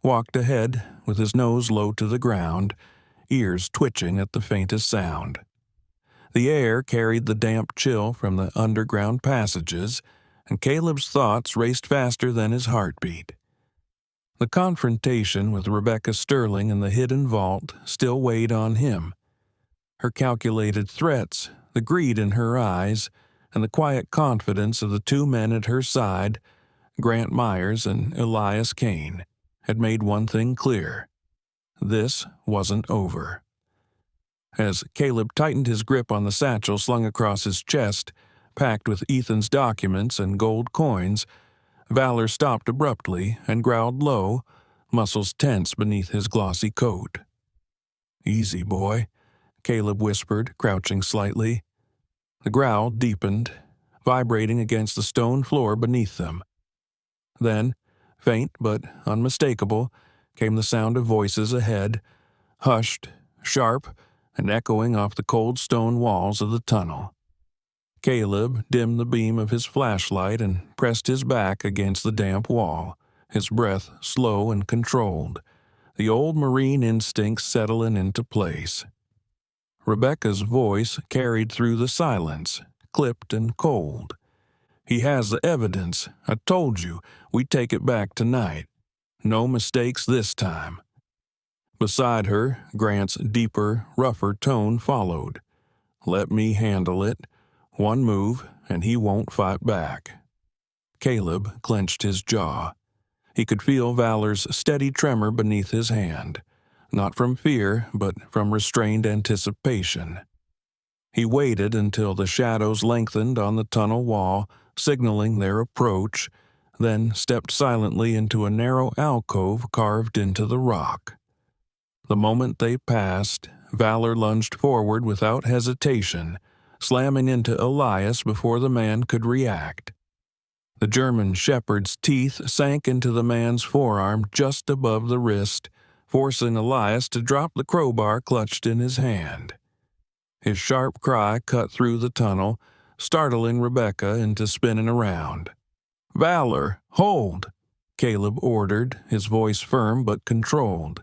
walked ahead with his nose low to the ground, ears twitching at the faintest sound. The air carried the damp chill from the underground passages, and Caleb's thoughts raced faster than his heartbeat. The confrontation with Rebecca Sterling in the hidden vault still weighed on him. Her calculated threats, the greed in her eyes, and the quiet confidence of the two men at her side, Grant Myers and Elias Kane, had made one thing clear. This wasn't over. As Caleb tightened his grip on the satchel slung across his chest, packed with Ethan's documents and gold coins, Valor stopped abruptly and growled low, muscles tense beneath his glossy coat. "Easy, boy," Caleb whispered, crouching slightly. The growl deepened, vibrating against the stone floor beneath them. Then, faint but unmistakable, came the sound of voices ahead, hushed, sharp, and echoing off the cold stone walls of the tunnel. Caleb dimmed the beam of his flashlight and pressed his back against the damp wall, his breath slow and controlled, the old Marine instincts settling into place. Rebecca's voice carried through the silence, clipped and cold. "He has the evidence. I told you, we'd take it back tonight. No mistakes this time." Beside her, Grant's deeper, rougher tone followed. "Let me handle it. One move, and he won't fight back." Caleb clenched his jaw. He could feel Valor's steady tremor beneath his hand, not from fear, but from restrained anticipation. He waited until the shadows lengthened on the tunnel wall, signaling their approach, then stepped silently into a narrow alcove carved into the rock. The moment they passed, Valor lunged forward without hesitation, slamming into Elias before the man could react. The German shepherd's teeth sank into the man's forearm just above the wrist, forcing Elias to drop the crowbar clutched in his hand. His sharp cry cut through the tunnel, startling Rebecca into spinning around. "Valor, hold!" Caleb ordered, his voice firm but controlled.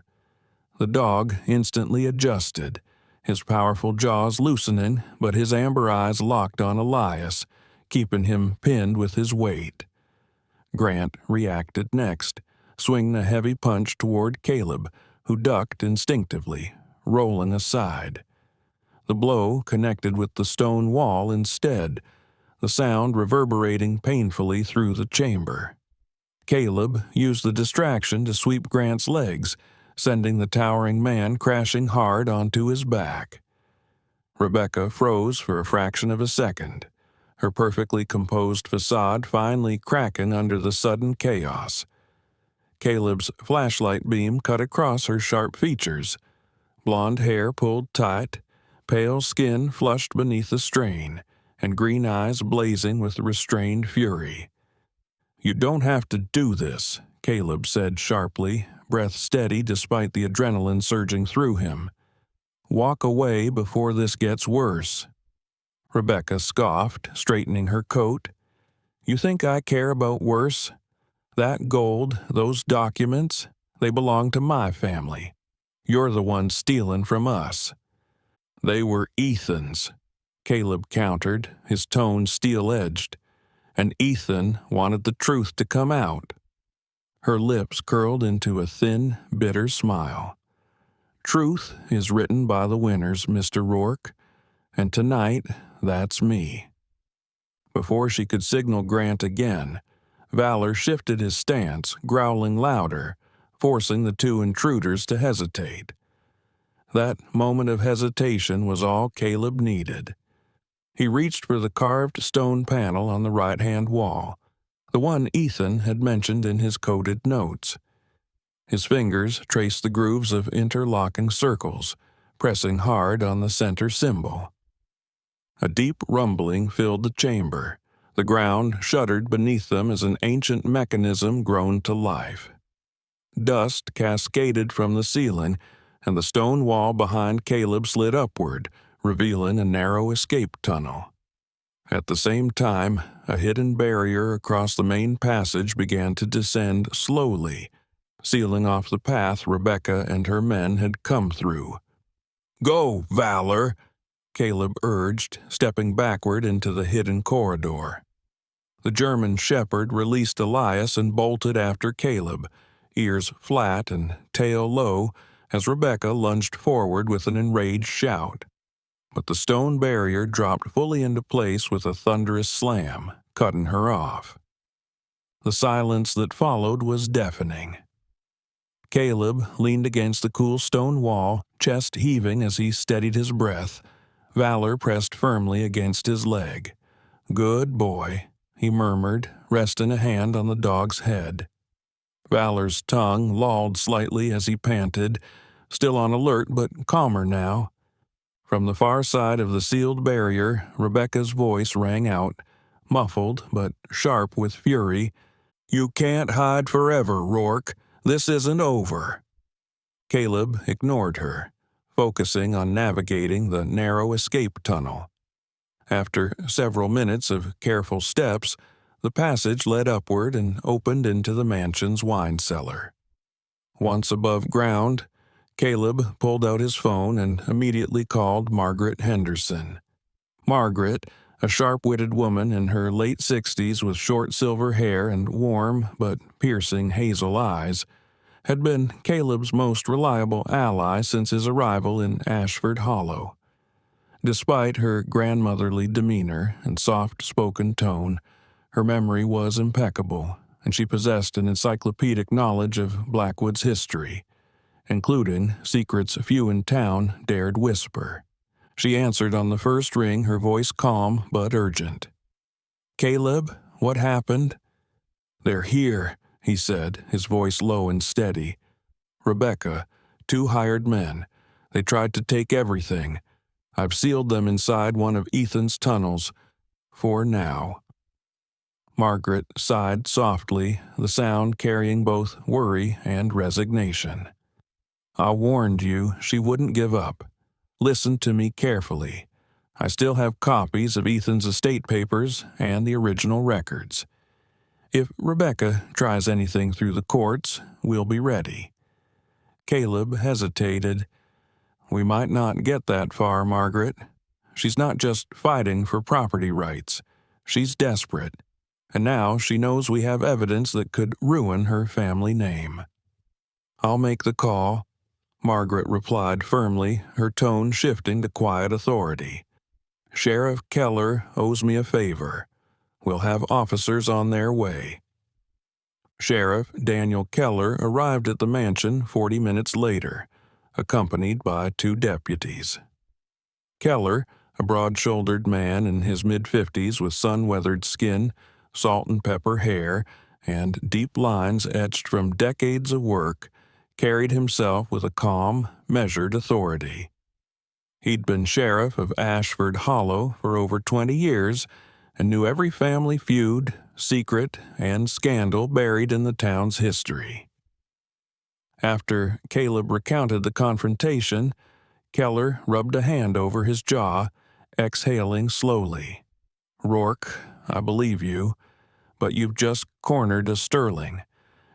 The dog instantly adjusted, his powerful jaws loosening, but his amber eyes locked on Elias, keeping him pinned with his weight. Grant reacted next, swinging a heavy punch toward Caleb, who ducked instinctively, rolling aside. The blow connected with the stone wall instead, the sound reverberating painfully through the chamber. Caleb used the distraction to sweep Grant's legs, sending the towering man crashing hard onto his back. Rebecca froze for a fraction of a second, her perfectly composed facade finally cracking under the sudden chaos. Caleb's flashlight beam cut across her sharp features, blonde hair pulled tight, pale skin flushed beneath the strain, and green eyes blazing with restrained fury. "You don't have to do this," Caleb said sharply, breath steady despite the adrenaline surging through him. "Walk away before this gets worse." Rebecca scoffed, straightening her coat. "You think I care about worse? That gold, those documents, they belong to my family. You're the one stealing from us." "They were Ethan's," Caleb countered, his tone steel-edged. "And Ethan wanted the truth to come out." Her lips curled into a thin, bitter smile. "Truth is written by the winners, Mr. Rourke, and tonight, that's me." Before she could signal Grant again, Valor shifted his stance, growling louder, forcing the two intruders to hesitate. That moment of hesitation was all Caleb needed. He reached for the carved stone panel on the right-hand wall, the one Ethan had mentioned in his coded notes. His fingers traced the grooves of interlocking circles, pressing hard on the center symbol. A deep rumbling filled the chamber. The ground shuddered beneath them as an ancient mechanism groaned to life. Dust cascaded from the ceiling, and the stone wall behind Caleb slid upward, revealing a narrow escape tunnel. At the same time, a hidden barrier across the main passage began to descend slowly, sealing off the path Rebecca and her men had come through. "Go, Valor!" Caleb urged, stepping backward into the hidden corridor. The German shepherd released Elias and bolted after Caleb, ears flat and tail low, as Rebecca lunged forward with an enraged shout. But the stone barrier dropped fully into place with a thunderous slam, cutting her off. The silence that followed was deafening. Caleb leaned against the cool stone wall, chest heaving as he steadied his breath. Valor pressed firmly against his leg. "Good boy," he murmured, resting a hand on the dog's head. Valor's tongue lolled slightly as he panted, still on alert but calmer now. From the far side of the sealed barrier, Rebecca's voice rang out, muffled but sharp with fury. "You can't hide forever, Rourke. This isn't over." Caleb ignored her, focusing on navigating the narrow escape tunnel. After several minutes of careful steps, the passage led upward and opened into the mansion's wine cellar. Once above ground, Caleb pulled out his phone and immediately called Margaret Henderson. Margaret, a sharp-witted woman in her late 60s with short silver hair and warm but piercing hazel eyes, had been Caleb's most reliable ally since his arrival in Ashford Hollow. Despite her grandmotherly demeanor and soft-spoken tone, her memory was impeccable, and she possessed an encyclopedic knowledge of Blackwood's history, including secrets few in town dared whisper. She answered on the first ring, her voice calm but urgent. "Caleb, what happened?" "They're here," he said, his voice low and steady. "Rebecca, 2 hired men. They tried to take everything. I've sealed them inside one of Ethan's tunnels, for now." Margaret sighed softly, the sound carrying both worry and resignation. "I warned you she wouldn't give up. Listen to me carefully. I still have copies of Ethan's estate papers and the original records. If Rebecca tries anything through the courts, we'll be ready." Caleb hesitated. "We might not get that far, Margaret. She's not just fighting for property rights. She's desperate. And now she knows we have evidence that could ruin her family name." "I'll make the call," Margaret replied firmly, her tone shifting to quiet authority. "Sheriff Keller owes me a favor. We'll have officers on their way." Sheriff Daniel Keller arrived at the mansion 40 minutes later, accompanied by 2 deputies. Keller, a broad-shouldered man in his mid-50s with sun-weathered skin, salt and pepper hair, and deep lines etched from decades of work, carried himself with a calm, measured authority. He'd been sheriff of Ashford Hollow for over 20 years and knew every family feud, secret, and scandal buried in the town's history. After Caleb recounted the confrontation, Keller rubbed a hand over his jaw, exhaling slowly. "Rourke, I believe you, but you've just cornered a Sterling,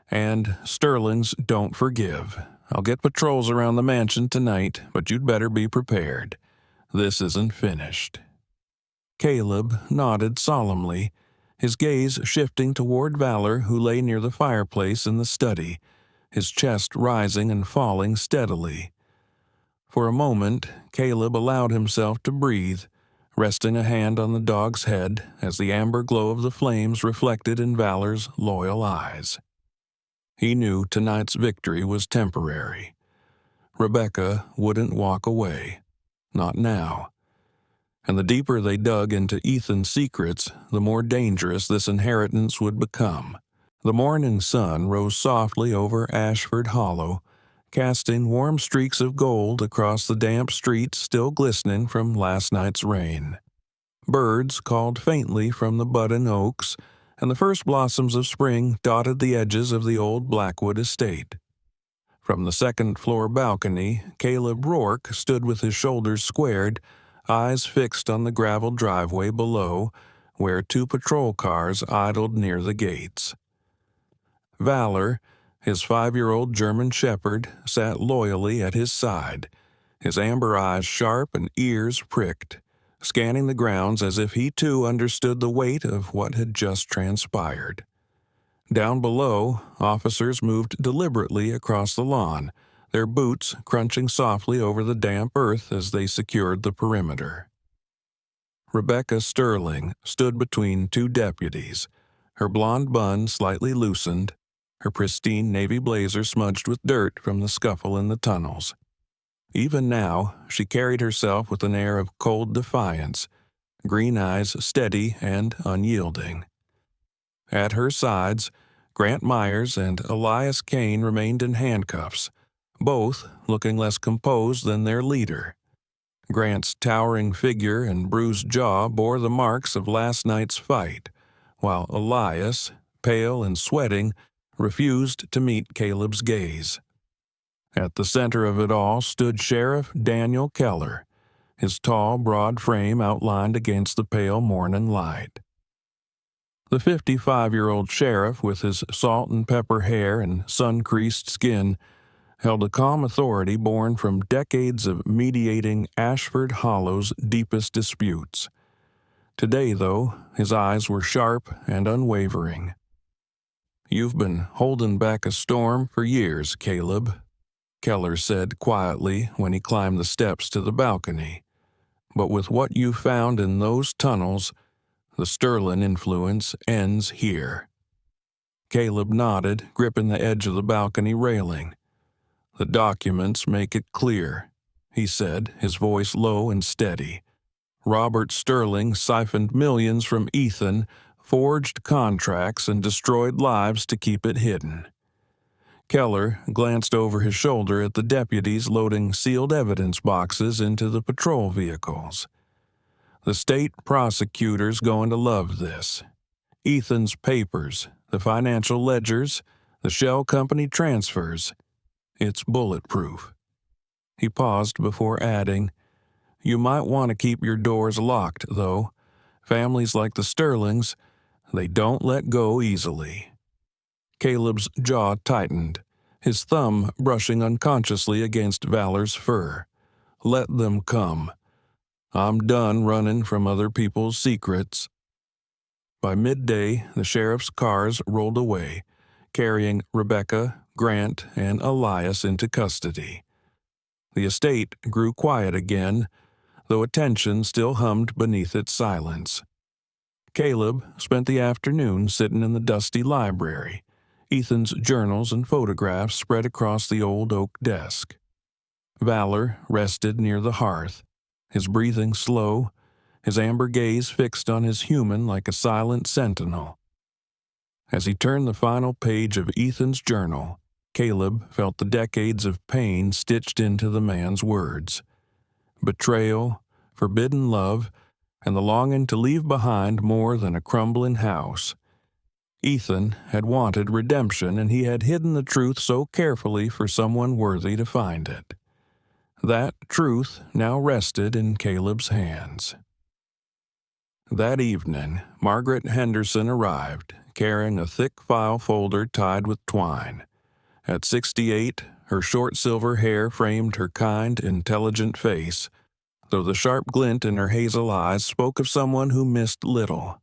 and Sterlings don't forgive. I'll get patrols around the mansion tonight, but you'd better be prepared. This isn't finished." Caleb nodded solemnly, his gaze shifting toward Valor, who lay near the fireplace in the study, his chest rising and falling steadily. For a moment, Caleb allowed himself to breathe, resting a hand on the dog's head as the amber glow of the flames reflected in Valor's loyal eyes. He knew tonight's victory was temporary. Rebecca wouldn't walk away. Not now. And the deeper they dug into Ethan's secrets, the more dangerous this inheritance would become. The morning sun rose softly over Ashford Hollow, casting warm streaks of gold across the damp streets still glistening from last night's rain. Birds called faintly from the budding oaks, and the first blossoms of spring dotted the edges of the old Blackwood estate. From the second-floor balcony, Caleb Rourke stood with his shoulders squared, eyes fixed on the gravel driveway below, where 2 patrol cars idled near the gates. Valor, his 5-year-old German shepherd, sat loyally at his side, his amber eyes sharp and ears pricked, scanning the grounds as if he too understood the weight of what had just transpired. Down below, officers moved deliberately across the lawn, their boots crunching softly over the damp earth as they secured the perimeter. Rebecca Sterling stood between 2 deputies, her blonde bun slightly loosened, her pristine navy blazer smudged with dirt from the scuffle in the tunnels. Even now, she carried herself with an air of cold defiance, green eyes steady and unyielding. At her sides, Grant Myers and Elias Kane remained in handcuffs, both looking less composed than their leader. Grant's towering figure and bruised jaw bore the marks of last night's fight, while Elias, pale and sweating, refused to meet Caleb's gaze. At the center of it all stood Sheriff Daniel Keller, his tall, broad frame outlined against the pale morning light. The 55-year-old sheriff, with his salt and pepper hair and sun-creased skin, held a calm authority born from decades of mediating Ashford Hollow's deepest disputes. Today, though, his eyes were sharp and unwavering. "You've been holding back a storm for years, Caleb," Keller said quietly when he climbed the steps to the balcony. "But with what you found in those tunnels, the Sterling influence ends here." Caleb nodded, gripping the edge of the balcony railing. "The documents make it clear," he said, his voice low and steady. "Robert Sterling siphoned millions from Ethan, forged contracts, and destroyed lives to keep it hidden." Keller glanced over his shoulder at the deputies loading sealed evidence boxes into the patrol vehicles. The state prosecutor's going to love this. Ethan's papers, the financial ledgers, the shell company transfers. It's bulletproof. He paused before adding, "You might want to keep your doors locked, though. Families like the Sterlings, they don't let go easily." Caleb's jaw tightened, his thumb brushing unconsciously against Valor's fur. Let them come. I'm done running from other people's secrets. By midday, the sheriff's cars rolled away, carrying Rebecca, Grant, and Elias into custody. The estate grew quiet again, though attention still hummed beneath its silence. Caleb spent the afternoon sitting in the dusty library, Ethan's journals and photographs spread across the old oak desk. Valor rested near the hearth, his breathing slow, his amber gaze fixed on his human like a silent sentinel. As he turned the final page of Ethan's journal, Caleb felt the decades of pain stitched into the man's words. Betrayal, forbidden love, and the longing to leave behind more than a crumbling house. Ethan had wanted redemption, and he had hidden the truth so carefully for someone worthy to find it. That truth now rested in Caleb's hands. That evening, Margaret Henderson arrived, carrying a thick file folder tied with twine. At 68, her short silver hair framed her kind, intelligent face, though the sharp glint in her hazel eyes spoke of someone who missed little.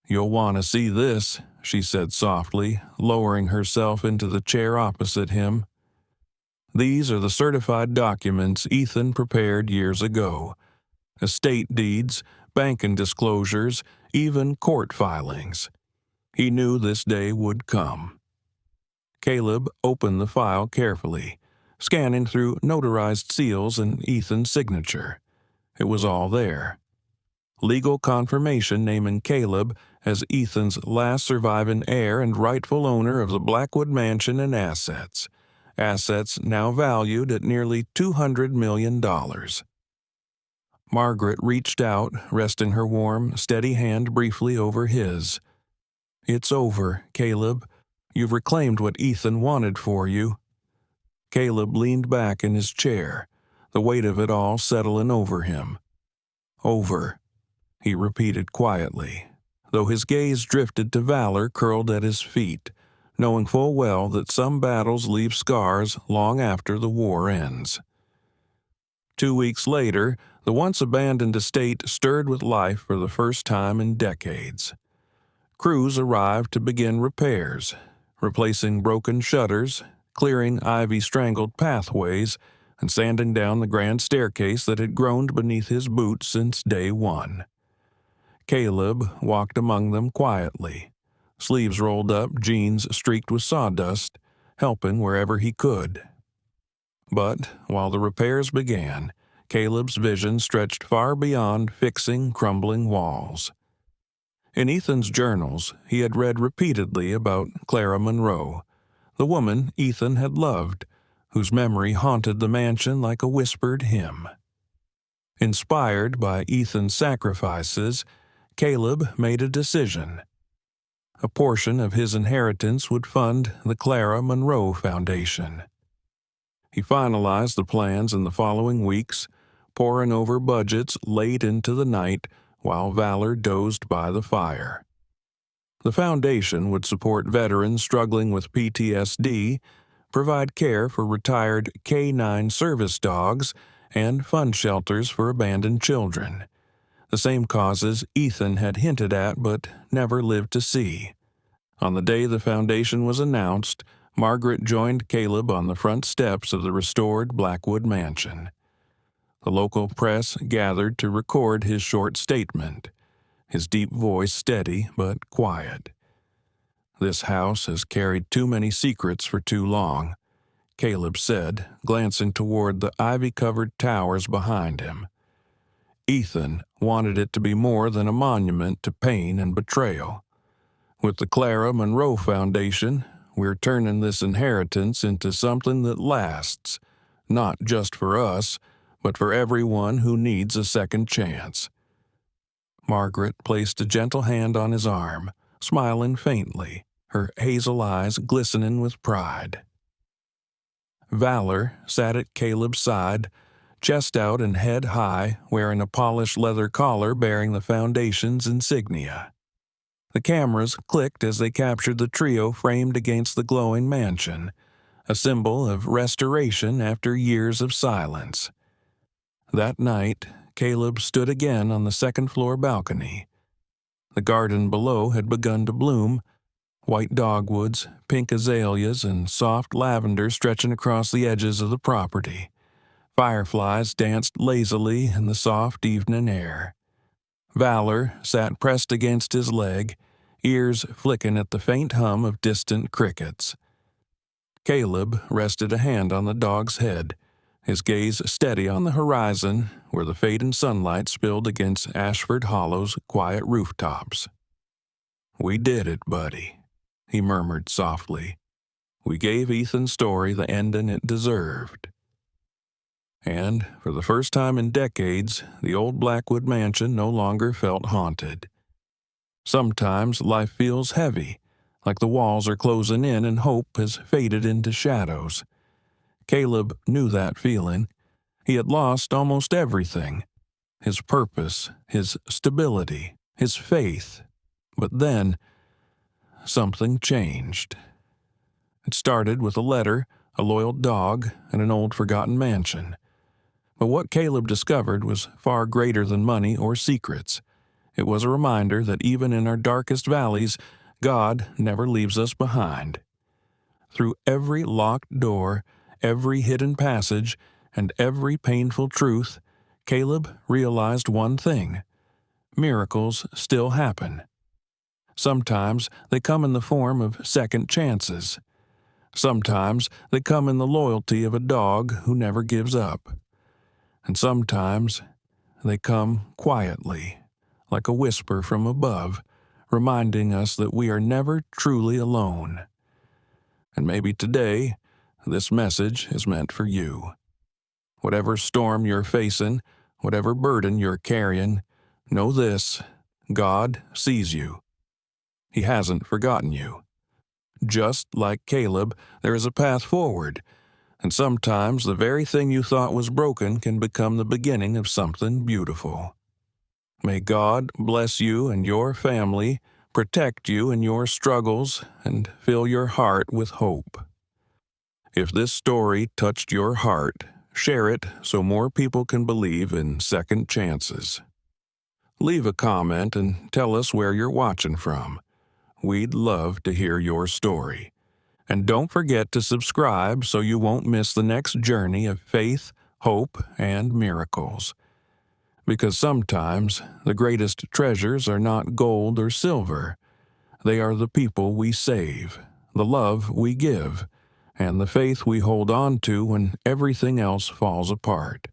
"You'll want to see this," she said softly, lowering herself into the chair opposite him. "These are the certified documents Ethan prepared years ago. Estate deeds, banking disclosures, even court filings. He knew this day would come." Caleb opened the file carefully, scanning through notarized seals and Ethan's signature. It was all there. Legal confirmation naming Caleb as Ethan's last surviving heir and rightful owner of the Blackwood mansion and assets. Assets now valued at nearly $200 million. Margaret reached out, resting her warm, steady hand briefly over his. "It's over, Caleb. You've reclaimed what Ethan wanted for you." Caleb leaned back in his chair, the weight of it all settling over him. "Over," he repeated quietly, though his gaze drifted to Valor curled at his feet, knowing full well that some battles leave scars long after the war ends. 2 weeks later, the once-abandoned estate stirred with life for the first time in decades. Crews arrived to begin repairs, replacing broken shutters, clearing ivy-strangled pathways, and sanding down the grand staircase that had groaned beneath his boots since day one. Caleb walked among them quietly, sleeves rolled up, jeans streaked with sawdust, helping wherever he could. But while the repairs began, Caleb's vision stretched far beyond fixing crumbling walls. In Ethan's journals, he had read repeatedly about Clara Monroe, the woman Ethan had loved, whose memory haunted the mansion like a whispered hymn. Inspired by Ethan's sacrifices, Caleb made a decision. A portion of his inheritance would fund the Clara Monroe Foundation. He finalized the plans in the following weeks, poring over budgets late into the night while Valor dozed by the fire. The foundation would support veterans struggling with PTSD, provide care for retired K-9 service dogs, and fund shelters for abandoned children. The same causes Ethan had hinted at but never lived to see. On the day the foundation was announced, Margaret joined Caleb on the front steps of the restored Blackwood mansion. The local press gathered to record his short statement, his deep voice steady but quiet. "This house has carried too many secrets for too long," Caleb said, glancing toward the ivy-covered towers behind him. Ethan wanted it to be more than a monument to pain and betrayal. With the Clara Monroe Foundation, we're turning this inheritance into something that lasts, not just for us, but for everyone who needs a second chance." Margaret placed a gentle hand on his arm, smiling faintly, her hazel eyes glistening with pride. Valor sat at Caleb's side, chest out and head high, wearing a polished leather collar bearing the Foundation's insignia. The cameras clicked as they captured the trio framed against the glowing mansion, a symbol of restoration after years of silence. That night, Caleb stood again on the second-floor balcony. The garden below had begun to bloom, white dogwoods, pink azaleas, and soft lavender stretching across the edges of the property. Fireflies danced lazily in the soft evening air. Valor sat pressed against his leg, ears flicking at the faint hum of distant crickets. Caleb rested a hand on the dog's head, his gaze steady on the horizon where the fading sunlight spilled against Ashford Hollow's quiet rooftops. "We did it, buddy," he murmured softly. "We gave Ethan's story the ending it deserved." And, for the first time in decades, the old Blackwood mansion no longer felt haunted. Sometimes life feels heavy, like the walls are closing in and hope has faded into shadows. Caleb knew that feeling. He had lost almost everything: his purpose, his stability, his faith. But then, something changed. It started with a letter, a loyal dog, and an old forgotten mansion. But what Caleb discovered was far greater than money or secrets. It was a reminder that even in our darkest valleys, God never leaves us behind. Through every locked door, every hidden passage, and every painful truth, Caleb realized one thing: miracles still happen. Sometimes they come in the form of second chances. Sometimes they come in the loyalty of a dog who never gives up. And sometimes they come quietly, like a whisper from above, reminding us that we are never truly alone. And maybe today, this message is meant for you. Whatever storm you're facing, whatever burden you're carrying, know this: God sees you. He hasn't forgotten you. Just like Caleb, there is a path forward, and sometimes the very thing you thought was broken can become the beginning of something beautiful. May God bless you and your family, protect you in your struggles, and fill your heart with hope. If this story touched your heart, share it so more people can believe in second chances. Leave a comment and tell us where you're watching from. We'd love to hear your story. And don't forget to subscribe so you won't miss the next journey of faith, hope, and miracles. Because sometimes the greatest treasures are not gold or silver. They are the people we save, the love we give, and the faith we hold on to when everything else falls apart.